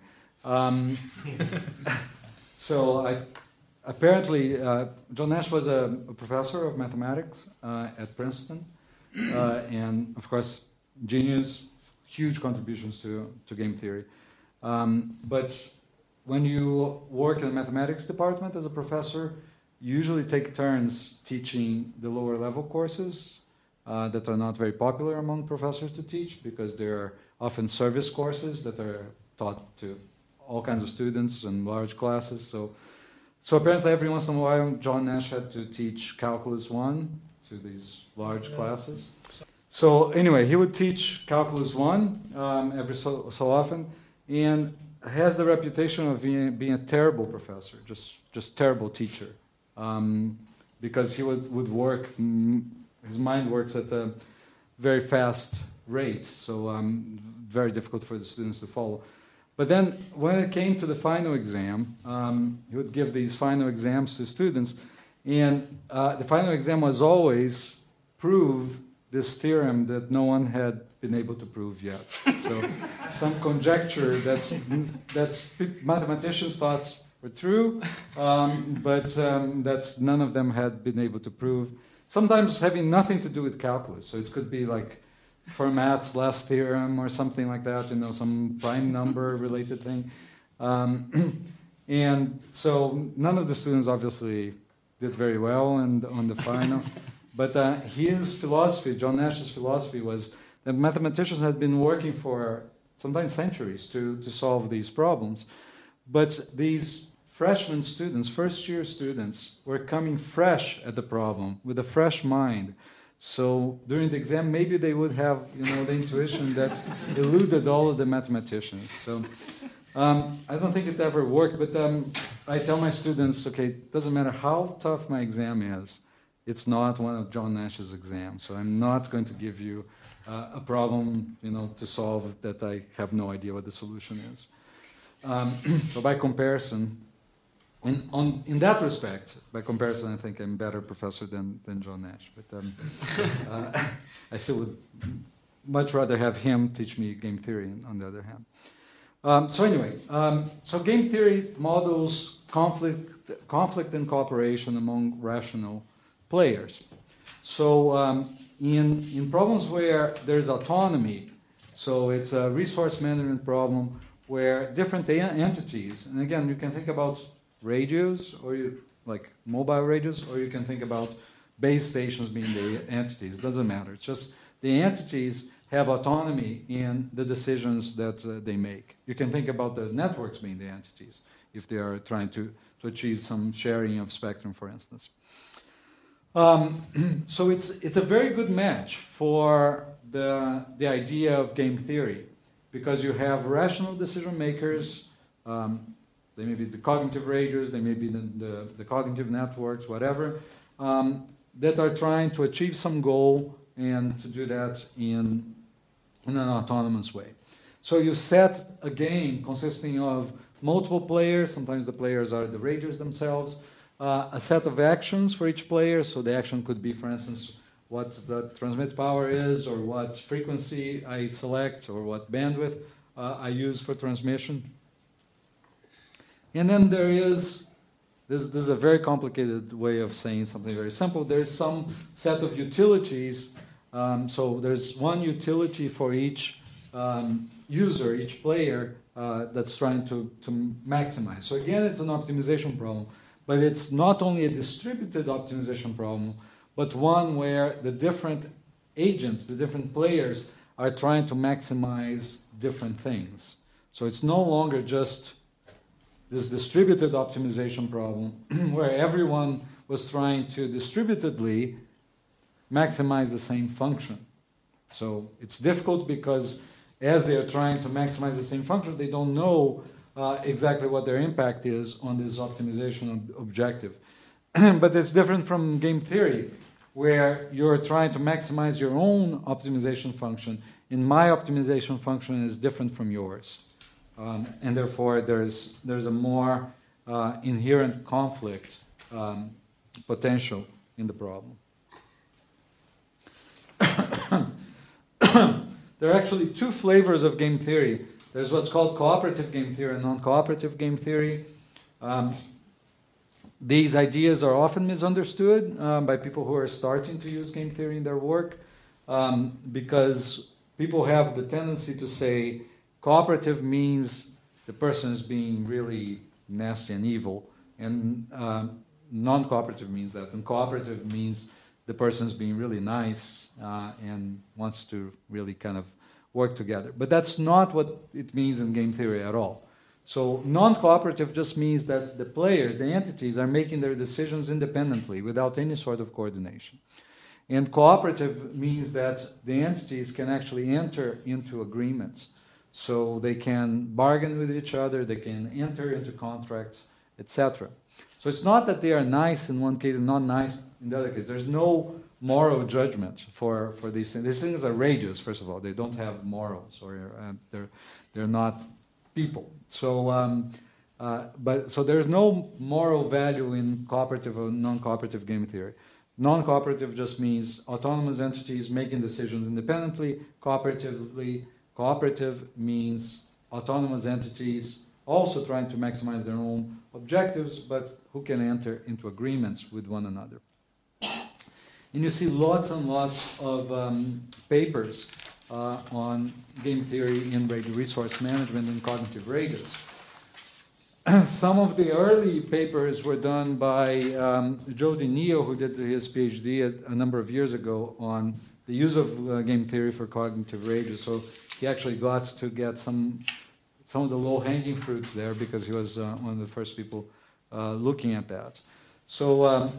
S1: So apparently, John Nash was a professor of mathematics at Princeton, and of course, genius, huge contributions to game theory. But when you work in the mathematics department as a professor, you usually take turns teaching the lower level courses that are not very popular among professors to teach because they're often service courses that are taught to all kinds of students and large classes. So apparently every once in a while John Nash had to teach Calculus 1 to these large classes. So anyway, he would teach Calculus 1 every so often and has the reputation of being a terrible professor, just terrible teacher. Because he would work, his mind works at a very fast rate, so very difficult for the students to follow. But then when it came to the final exam, he would give these final exams to students, and the final exam was always prove this theorem that no one had been able to prove yet. So some conjecture that mathematicians thought were true, but that none of them had been able to prove. Sometimes having nothing to do with calculus. So it could be like Fermat's last theorem or something like that, some prime number related thing. And so none of the students obviously did very well on the final. But his philosophy, John Nash's philosophy, was that mathematicians had been working for sometimes centuries to solve these problems. But these freshman students, first-year students, were coming fresh at the problem, with a fresh mind. So during the exam, maybe they would have, the intuition that eluded all of the mathematicians. So I don't think it ever worked, but I tell my students, okay, it doesn't matter how tough my exam is, it's not one of John Nash's exams. So I'm not going to give you a problem, to solve that I have no idea what the solution is. So by comparison, in that respect, by comparison, I think I'm a better professor than John Nash. But I still would much rather have him teach me game theory, on the other hand. So anyway, so game theory models conflict and cooperation among rational players. So in problems where there's autonomy, so it's a resource management problem where different entities, and again, you can think about radios, or like mobile radios, or you can think about base stations being the entities. Doesn't matter. It's just the entities have autonomy in the decisions that they make. You can think about the networks being the entities if they are trying to achieve some sharing of spectrum, for instance. So it's a very good match for the idea of game theory. because you have rational decision makers, they may be the cognitive raiders, they may be the cognitive networks, whatever, that are trying to achieve some goal and to do that in an autonomous way. So you set a game consisting of multiple players, sometimes the players are the raiders themselves, a set of actions for each player, so the action could be, for instance, what the transmit power is, or what frequency I select, or what bandwidth I use for transmission. And then there is, this is a very complicated way of saying something very simple, there's some set of utilities, so there's one utility for each user, each player, that's trying to maximize. So again, it's an optimization problem, but it's not only a distributed optimization problem, but one where the different agents, the different players, are trying to maximize different things. So it's no longer just this distributed optimization problem where everyone was trying to distributedly maximize the same function. So it's difficult because as they are trying to maximize the same function, they don't know exactly what their impact is on this optimization objective. But it's different from game theory, where you're trying to maximize your own optimization function, and my optimization function is different from yours. And therefore, there's a more inherent conflict potential in the problem. There are actually two flavors of game theory. There's what's called cooperative game theory and non-cooperative game theory. These ideas are often misunderstood by people who are starting to use game theory in their work, because people have the tendency to say cooperative means the person is being really nasty and evil, and non-cooperative means that, and cooperative means the person is being really nice and wants to really kind of work together. But that's not what it means in game theory at all. So non-cooperative just means that the players, the entities, are making their decisions independently without any sort of coordination. And cooperative means that the entities can actually enter into agreements. So they can bargain with each other, they can enter into contracts, etc. So it's not that they are nice in one case and not nice in the other case. There's no moral judgment for these things. These things are rages, first of all. They don't have morals, or they're not people. So, so there's no moral value in cooperative or non-cooperative game theory. Non-cooperative just means autonomous entities making decisions independently. Cooperative means autonomous entities also trying to maximize their own objectives, but who can enter into agreements with one another. And you see lots and lots of papers on game theory in resource management and cognitive raiders. Some of the early papers were done by Joe DiNeo, who did his PhD a number of years ago on the use of game theory for cognitive raiders. So he actually got to get some of the low-hanging fruit there because he was one of the first people looking at that. So,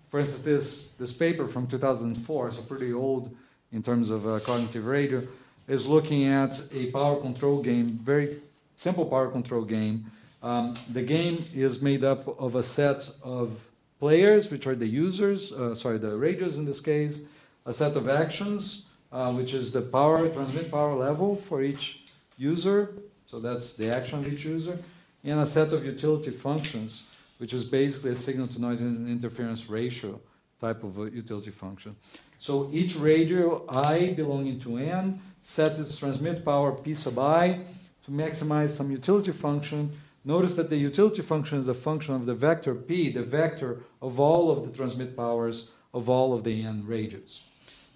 S1: for instance, this paper from 2004, so pretty old in terms of cognitive raider, is looking at a power control game, very simple power control game. The game is made up of a set of players, which are the users, the raiders in this case, a set of actions, which is the transmit power level for each user, so that's the action of each user, and a set of utility functions, which is basically a signal-to-noise interference ratio type of a utility function. So each radio I belonging to N sets its transmit power P sub I to maximize some utility function. Notice that the utility function is a function of the vector P, the vector of all of the transmit powers of all of the N radios.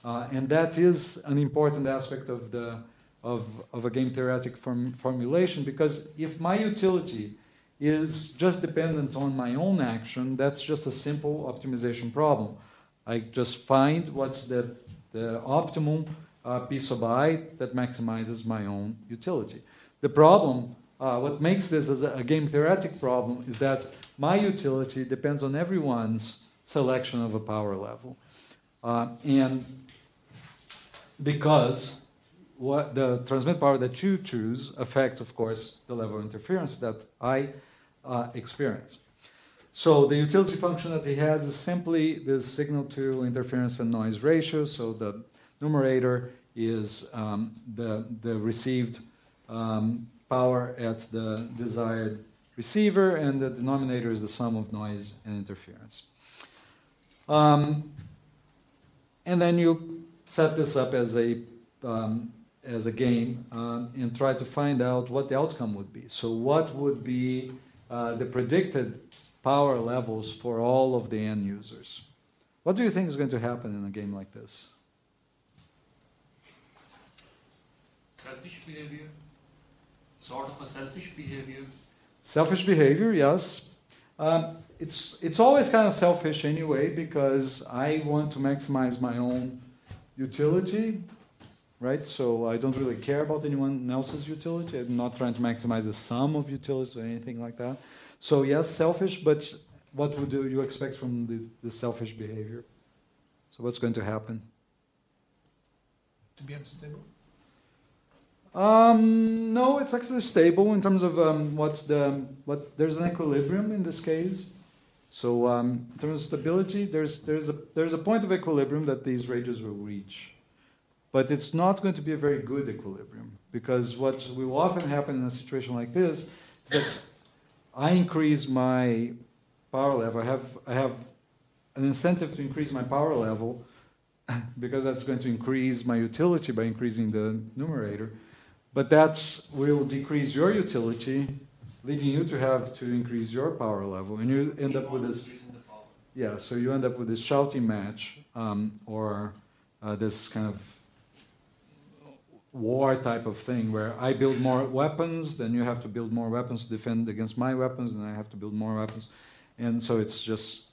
S1: And that is an important aspect of a game theoretic formulation, because if my utility is just dependent on my own action, that's just a simple optimization problem. I just find what's the optimum P sub I that maximizes my own utility. The problem, what makes this as a game theoretic problem, is that my utility depends on everyone's selection of a power level. And because what the transmit power that you choose affects, of course, the level of interference that I experience. So the utility function that he has is simply this signal to interference and noise ratio. So the numerator is the received power at the desired receiver, and the denominator is the sum of noise and interference. And then you set this up as a game and try to find out what the outcome would be. So what would be the predicted power levels for all of the end users? What do you think is going to happen in a game like this?
S4: Selfish behavior? Sort of a selfish behavior?
S1: Selfish behavior, yes. It's always kind of selfish anyway, because I want to maximize my own utility, right? So I don't really care about anyone else's utility. I'm not trying to maximize the sum of utilities or anything like that. So yes, selfish, but what would you expect from this selfish behavior? So what's going to happen?
S3: To be unstable?
S1: No, it's actually stable in terms of there's an equilibrium in this case. So in terms of stability, there's a point of equilibrium that these radios will reach, but it's not going to be a very good equilibrium, because what will often happen in a situation like this is that I increase my power level. I have an incentive to increase my power level because that's going to increase my utility by increasing the numerator. But that will decrease your utility, leading you to have to increase your power level, and you end up with this. Yeah, so you end up with this shouting match, or this kind of war type of thing, where I build more weapons, then you have to build more weapons to defend against my weapons, and I have to build more weapons, and so it's just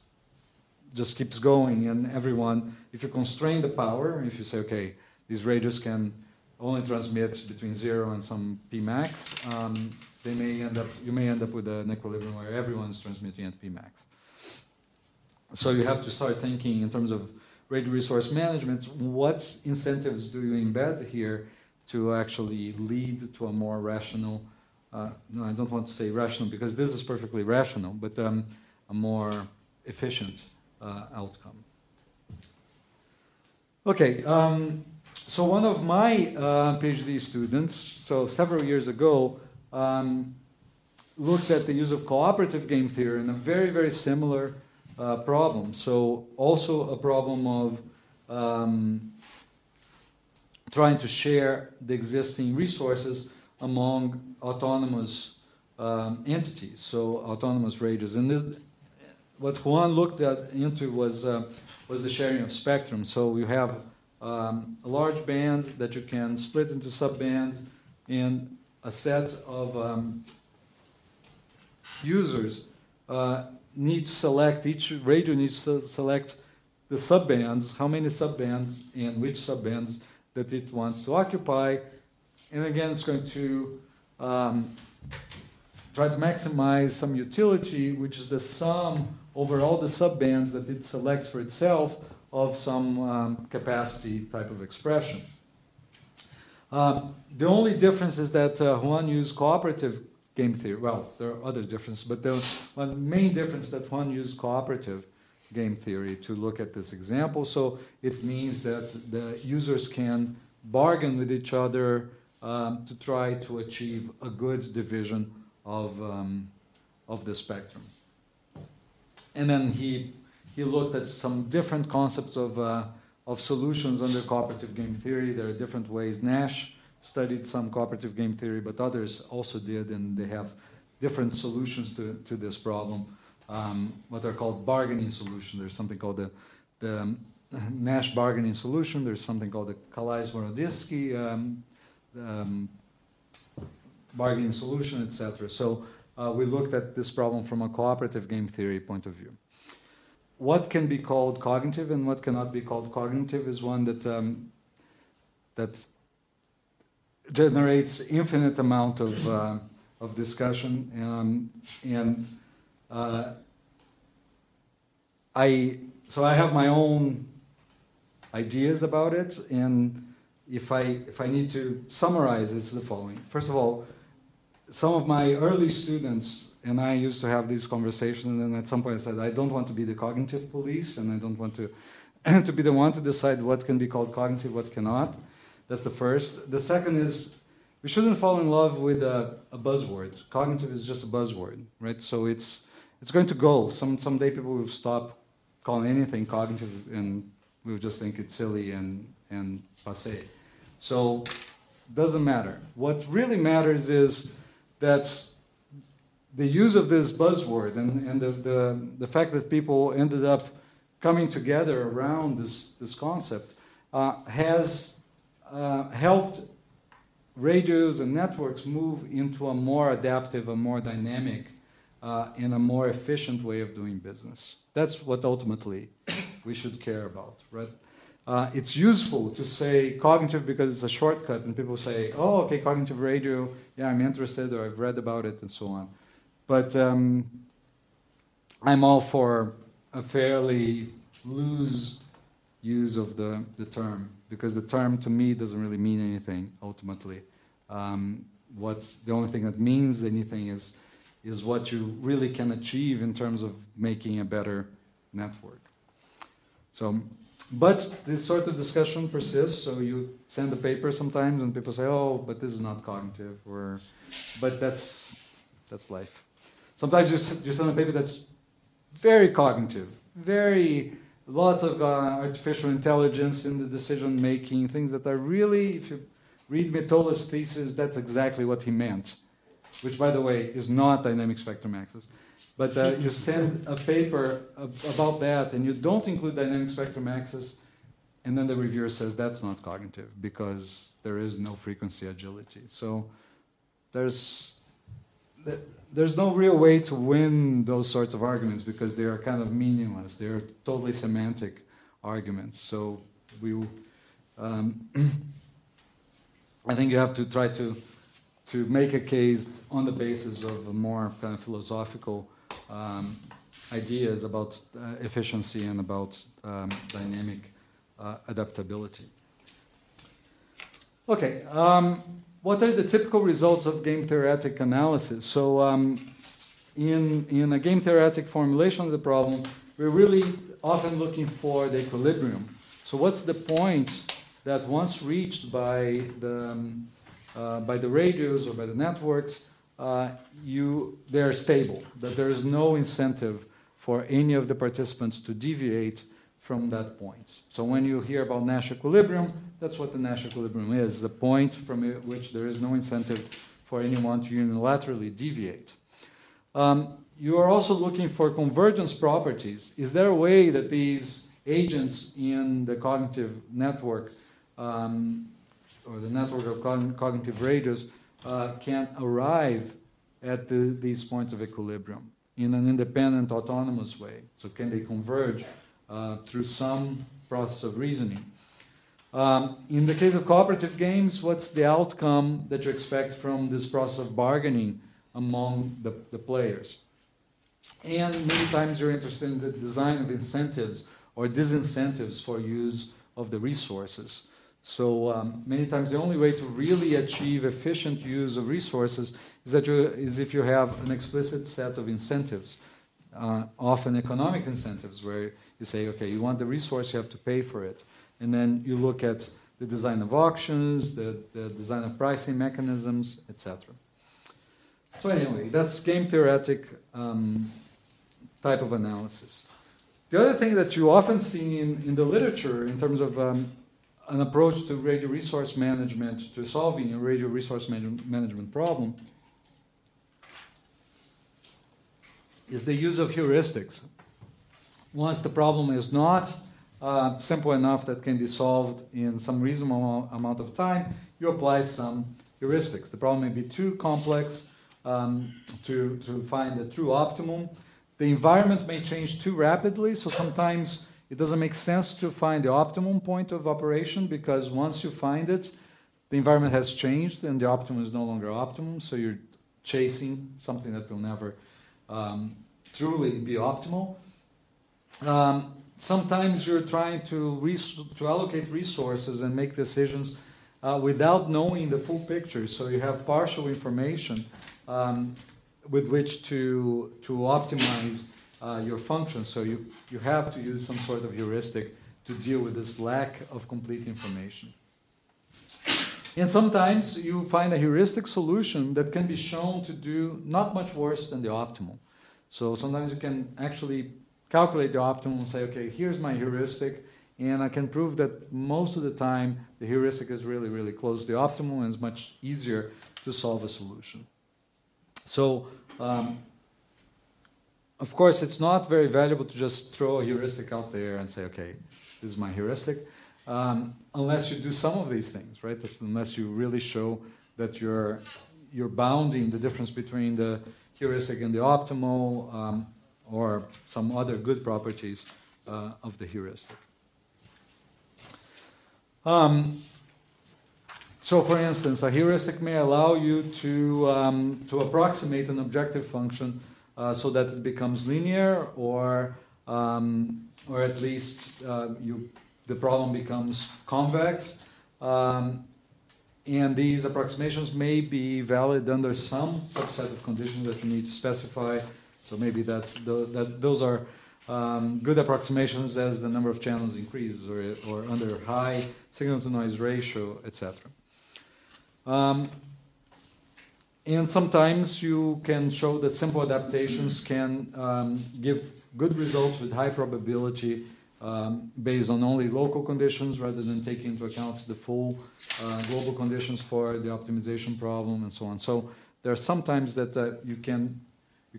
S1: keeps going. And everyone, if you constrain the power, if you say, okay, these radios can only transmit between 0 and some P max, you may end up with an equilibrium where everyone is transmitting at P max. So you have to start thinking in terms of radio resource management. What incentives do you embed here to actually lead to a more rational? No, I don't want to say rational, because this is perfectly rational, but a more efficient outcome. Okay. So one of my PhD students, so several years ago, looked at the use of cooperative game theory in a very, very similar problem. So also a problem of trying to share the existing resources among autonomous entities, so autonomous radios. And what Juan looked into was the sharing of spectrum. So you have a large band that you can split into subbands, and a set of users need to select, each radio needs to select the subbands, how many subbands and which subbands that it wants to occupy. And again, it's going to try to maximize some utility, which is the sum over all the subbands that it selects for itself of some capacity type of expression. The only difference is that Juan used cooperative game theory. Well, there are other differences, but the one main difference that Juan used cooperative game theory to look at this example. So it means that the users can bargain with each other to try to achieve a good division of the spectrum. And then he looked at some different concepts of solutions under cooperative game theory. There are different ways. Nash studied some cooperative game theory, but others also did, and they have different solutions to this problem, what are called bargaining solutions. There's something called the Nash bargaining solution. There's something called the Kalais-Moroditsky bargaining solution, etc. So we looked at this problem from a cooperative game theory point of view. What can be called cognitive and what cannot be called cognitive is one that generates infinite amount of discussion, and I have my own ideas about it, and if I need to summarize, it's the following. First of all, some of my early students and I used to have these conversations, and then at some point I said, I don't want to be the cognitive police, and I don't want to to be the one to decide what can be called cognitive, what cannot. That's the first. The second is, we shouldn't fall in love with a buzzword. Cognitive is just a buzzword, right? So it's going to go. Someday people will stop calling anything cognitive, and we'll just think it's silly and passé. So doesn't matter. What really matters is that the use of this buzzword and the fact that people ended up coming together around this concept has helped radios and networks move into a more adaptive, a more dynamic, and a more efficient way of doing business. That's what ultimately we should care about, right? It's useful to say cognitive because it's a shortcut, and people say, oh, okay, cognitive radio, yeah, I'm interested, or I've read about it, and so on. But I'm all for a fairly loose use of the term, because the term to me doesn't really mean anything ultimately. The only thing that means anything is what you really can achieve in terms of making a better network. So, but this sort of discussion persists. So you send a paper sometimes, and people say, "Oh, but this is not cognitive," but that's life. Sometimes you send a paper that's very cognitive, lots of artificial intelligence in the decision making, things that are really, if you read Mitola's thesis, that's exactly what he meant, which, by the way, is not dynamic spectrum access. But you send a paper about that, and you don't include dynamic spectrum access, and then the reviewer says that's not cognitive because there is no frequency agility. So there's no real way to win those sorts of arguments because they are kind of meaningless. They are totally semantic arguments. So I think you have to try to make a case on the basis of more kind of philosophical ideas about efficiency and about dynamic adaptability. Okay. What are the typical results of game theoretic analysis? So in a game theoretic formulation of the problem, we're really often looking for the equilibrium. So what's the point that once reached by the radios or by the networks, they are stable, that there is no incentive for any of the participants to deviate from that point. So when you hear about Nash equilibrium, that's what the Nash equilibrium is, the point from which there is no incentive for anyone to unilaterally deviate. You are also looking for convergence properties. Is there a way that these agents in the cognitive network or the network of cognitive radios can arrive at these points of equilibrium in an independent, autonomous way? So can they converge through some process of reasoning? In the case of cooperative games, what's the outcome that you expect from this process of bargaining among the players? And many times you're interested in the design of incentives or disincentives for use of the resources. So many times the only way to really achieve efficient use of resources is if you have an explicit set of incentives, often economic incentives, where you say, okay, you want the resource, you have to pay for it. And then you look at the design of auctions, the design of pricing mechanisms, etc. So anyway, that's game theoretic type of analysis. The other thing that you often see in the literature in terms of an approach to radio resource management, to solving a radio resource management problem, is the use of heuristics. Once the problem is not simple enough that can be solved in some reasonable amount of time, you apply some heuristics. The problem may be too complex to find a true optimum. The environment may change too rapidly, so sometimes it doesn't make sense to find the optimum point of operation, because once you find it, the environment has changed and the optimum is no longer optimum, so you're chasing something that will never truly be optimal. Sometimes you're trying to allocate resources and make decisions without knowing the full picture. So you have partial information with which to optimize your function. So you have to use some sort of heuristic to deal with this lack of complete information. And sometimes you find a heuristic solution that can be shown to do not much worse than the optimal. So sometimes you can actually calculate the optimal and say, okay, here's my heuristic, and I can prove that most of the time the heuristic is really, really close to the optimal, and it's much easier to solve a solution. So, of course, it's not very valuable to just throw a heuristic out there and say, okay, this is my heuristic, unless you do some of these things, right? Unless you really show that you're bounding the difference between the heuristic and the optimal, or some other good properties of the heuristic. So, for instance, a heuristic may allow you to approximate an objective function so that it becomes linear, or at least the problem becomes convex. And these approximations may be valid under some subset of conditions that you need to specify. So maybe those are good approximations as the number of channels increases, or under high signal-to-noise ratio, etc. And sometimes you can show that simple adaptations can give good results with high probability based on only local conditions rather than taking into account the full global conditions for the optimization problem and so on. So there are sometimes that you can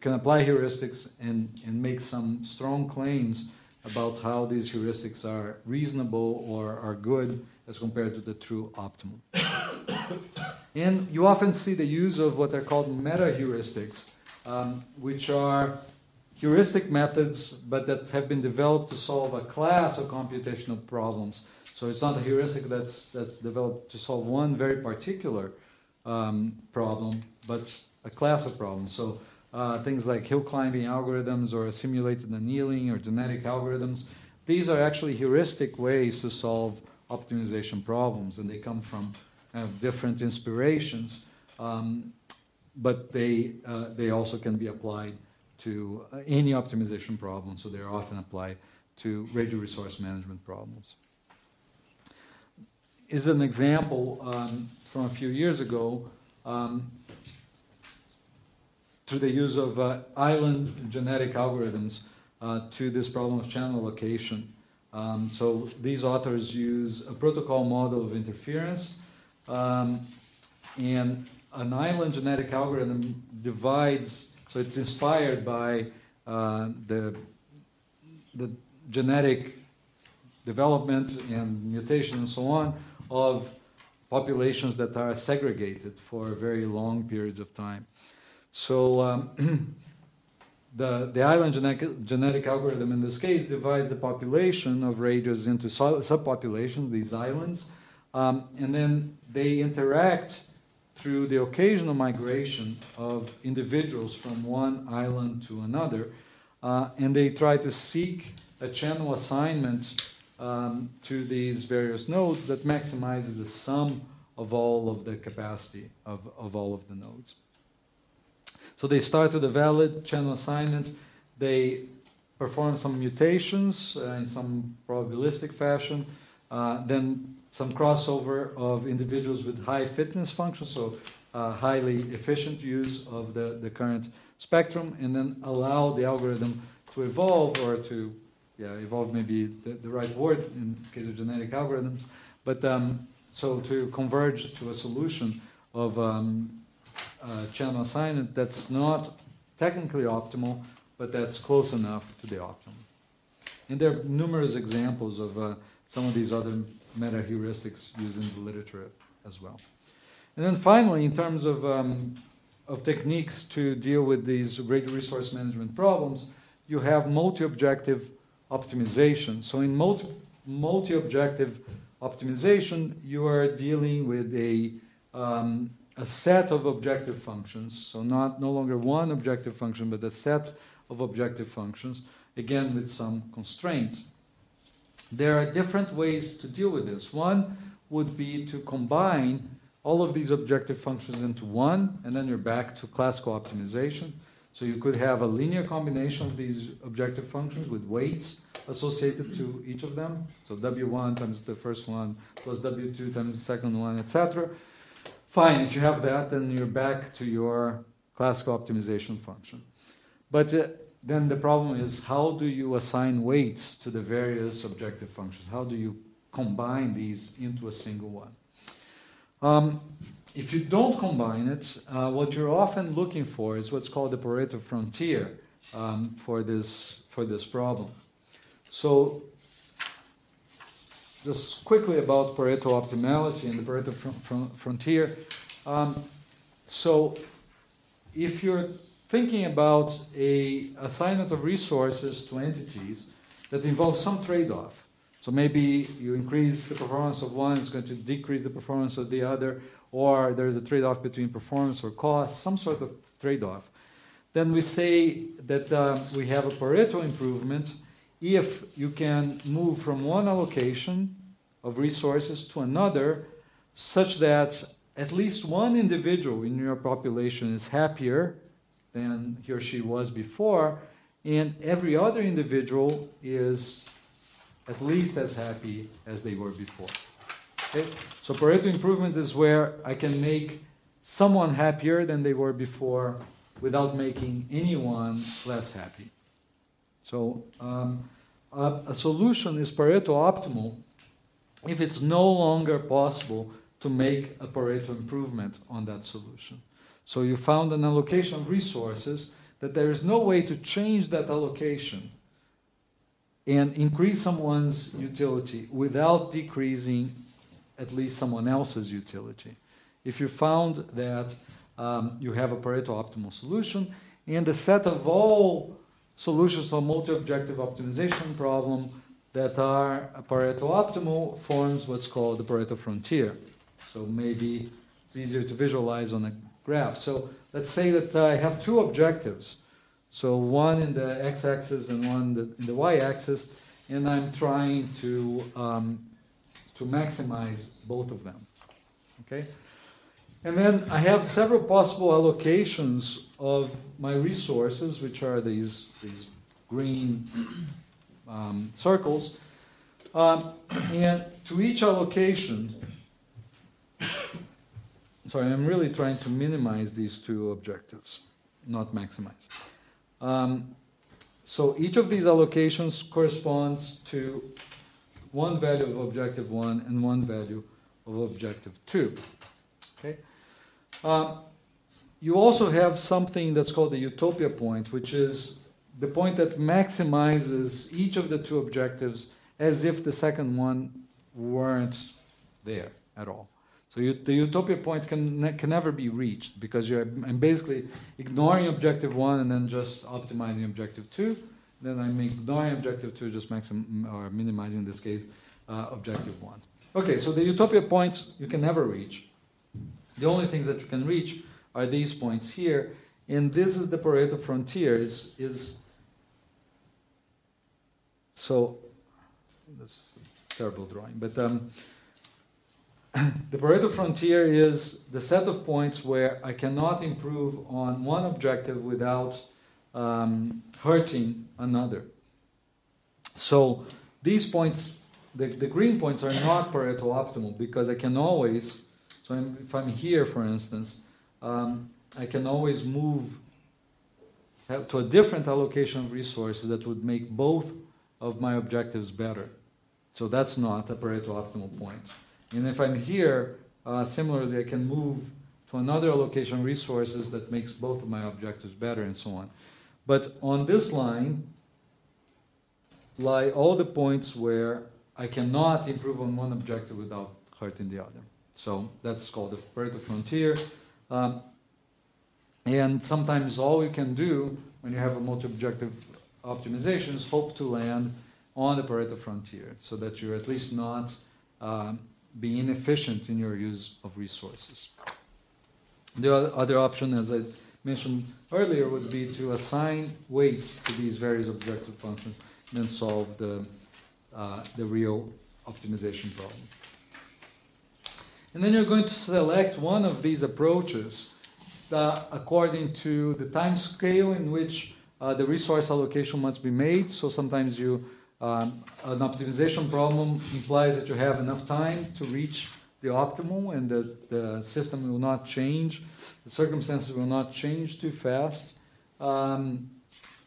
S1: apply heuristics and make some strong claims about how these heuristics are reasonable or are good as compared to the true optimum. And you often see the use of what are called meta-heuristics, which are heuristic methods, but that have been developed to solve a class of computational problems. So it's not a heuristic that's developed to solve one very particular problem, but a class of problems. So things like hill climbing algorithms, or simulated annealing, or genetic algorithms, these are actually heuristic ways to solve optimization problems, and they come from different inspirations, but they also can be applied to any optimization problem, so they're often applied to radio resource management problems. Is an example from a few years ago through the use of island genetic algorithms to this problem of channel location. So these authors use a protocol model of interference, and an island genetic algorithm divides. So it's inspired by the genetic development and mutation and so on of populations that are segregated for very long periods of time. So the island genetic algorithm in this case divides the population of radios into subpopulations, these islands, and then they interact through the occasional migration of individuals from one island to another, and they try to seek a channel assignment to these various nodes that maximizes the sum of all of the capacity of all of the nodes. So they start with a valid channel assignment, they perform some mutations in some probabilistic fashion, then some crossover of individuals with high fitness function, so highly efficient use of the current spectrum, and then allow the algorithm to evolve, or to, evolve may be the right word in case of genetic algorithms, but so to converge to a solution of channel assignment that's not technically optimal, but that's close enough to the optimum. And there are numerous examples of some of these other meta-heuristics used in the literature as well. And then finally, in terms of techniques to deal with these radio resource management problems, you have multi-objective optimization. So in multi-objective optimization, you are dealing with a set of objective functions, so no longer one objective function, but a set of objective functions, again with some constraints. There are different ways to deal with this. One would be to combine all of these objective functions into one, and then you're back to classical optimization. So you could have a linear combination of these objective functions with weights associated to each of them. So W1 times the first one plus W2 times the second one, etc. Fine, if you have that, then you're back to your classical optimization function. But then the problem is, how do you assign weights to the various objective functions? How do you combine these into a single one? If you don't combine it, what you're often looking for is what's called the Pareto frontier for this problem. So, just quickly about Pareto optimality and the Pareto frontier. So, if you're thinking about a assignment of resources to entities that involves some trade-off, so maybe you increase the performance of one, it's going to decrease the performance of the other, or there's a trade-off between performance or cost, some sort of trade-off. Then we say that we have a Pareto improvement if you can move from one allocation of resources to another such that at least one individual in your population is happier than he or she was before, and every other individual is at least as happy as they were before. Okay? So Pareto improvement is where I can make someone happier than they were before without making anyone less happy. So a solution is Pareto optimal if it's no longer possible to make a Pareto improvement on that solution. So you found an allocation of resources that there is no way to change that allocation and increase someone's utility without decreasing at least someone else's utility. If you found that you have a Pareto optimal solution, and the set of all solutions to a multi-objective optimization problem that are a Pareto optimal forms what's called the Pareto frontier. So maybe it's easier to visualize on a graph. So let's say that I have two objectives. So one in the x-axis and one in the y-axis, and I'm trying to maximize both of them. Okay? And then I have several possible allocations of my resources, which are these green circles. And to each allocation, sorry, I'm really trying to minimize these two objectives, not maximize. So each of these allocations corresponds to one value of objective 1 and one value of objective 2. Okay? You also have something that's called the utopia point, which is the point that maximizes each of the two objectives as if the second one weren't there at all. So the utopia point can never be reached because I'm basically ignoring objective 1 and then just optimizing objective 2. Then I'm ignoring objective 2, just minimizing, in this case, objective 1. Okay, so the utopia point you can never reach. The only things that you can reach are these points here, and this is the Pareto frontier. So this is a terrible drawing, but the Pareto frontier is the set of points where I cannot improve on one objective without hurting another. So these points, the green points are not Pareto optimal because I can always, if I'm here, for instance, I can always move to a different allocation of resources that would make both of my objectives better. So that's not a Pareto optimal point. And if I'm here, similarly, I can move to another allocation of resources that makes both of my objectives better and so on. But on this line lie all the points where I cannot improve on one objective without hurting the other. So that's called the Pareto frontier. And sometimes all you can do when you have a multi-objective optimization is hope to land on the Pareto frontier so that you're at least not being inefficient in your use of resources. The other option, as I mentioned earlier, would be to assign weights to these various objective functions and then solve the real optimization problem. And then you're going to select one of these approaches according to the time scale in which the resource allocation must be made. So sometimes an optimization problem implies that you have enough time to reach the optimal and that the system will not change, the circumstances will not change too fast. And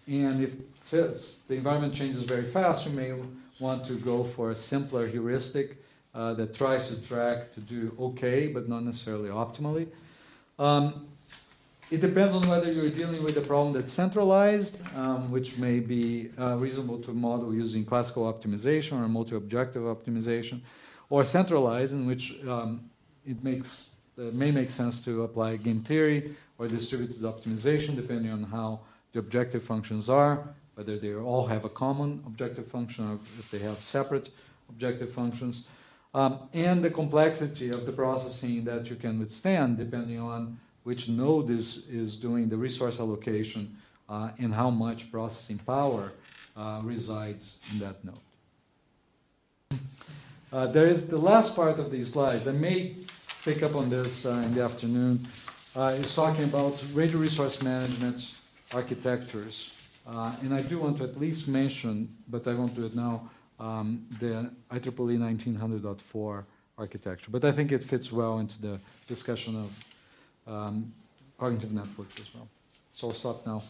S1: if the environment changes very fast, you may want to go for a simpler heuristic that tries to track to do okay, but not necessarily optimally. It depends on whether you're dealing with a problem that's centralized, which may be reasonable to model using classical optimization or multi-objective optimization, or centralized, in which it may make sense to apply game theory or distributed optimization, depending on how the objective functions are, whether they all have a common objective function or if they have separate objective functions, and the complexity of the processing that you can withstand, depending on which node is doing the resource allocation and how much processing power resides in that node. There is the last part of these slides. I may pick up on this in the afternoon. It's talking about radio resource management architectures. And I do want to at least mention, but I won't do it now, the IEEE 1900.4 architecture. But I think it fits well into the discussion of cognitive networks as well. So I'll stop now.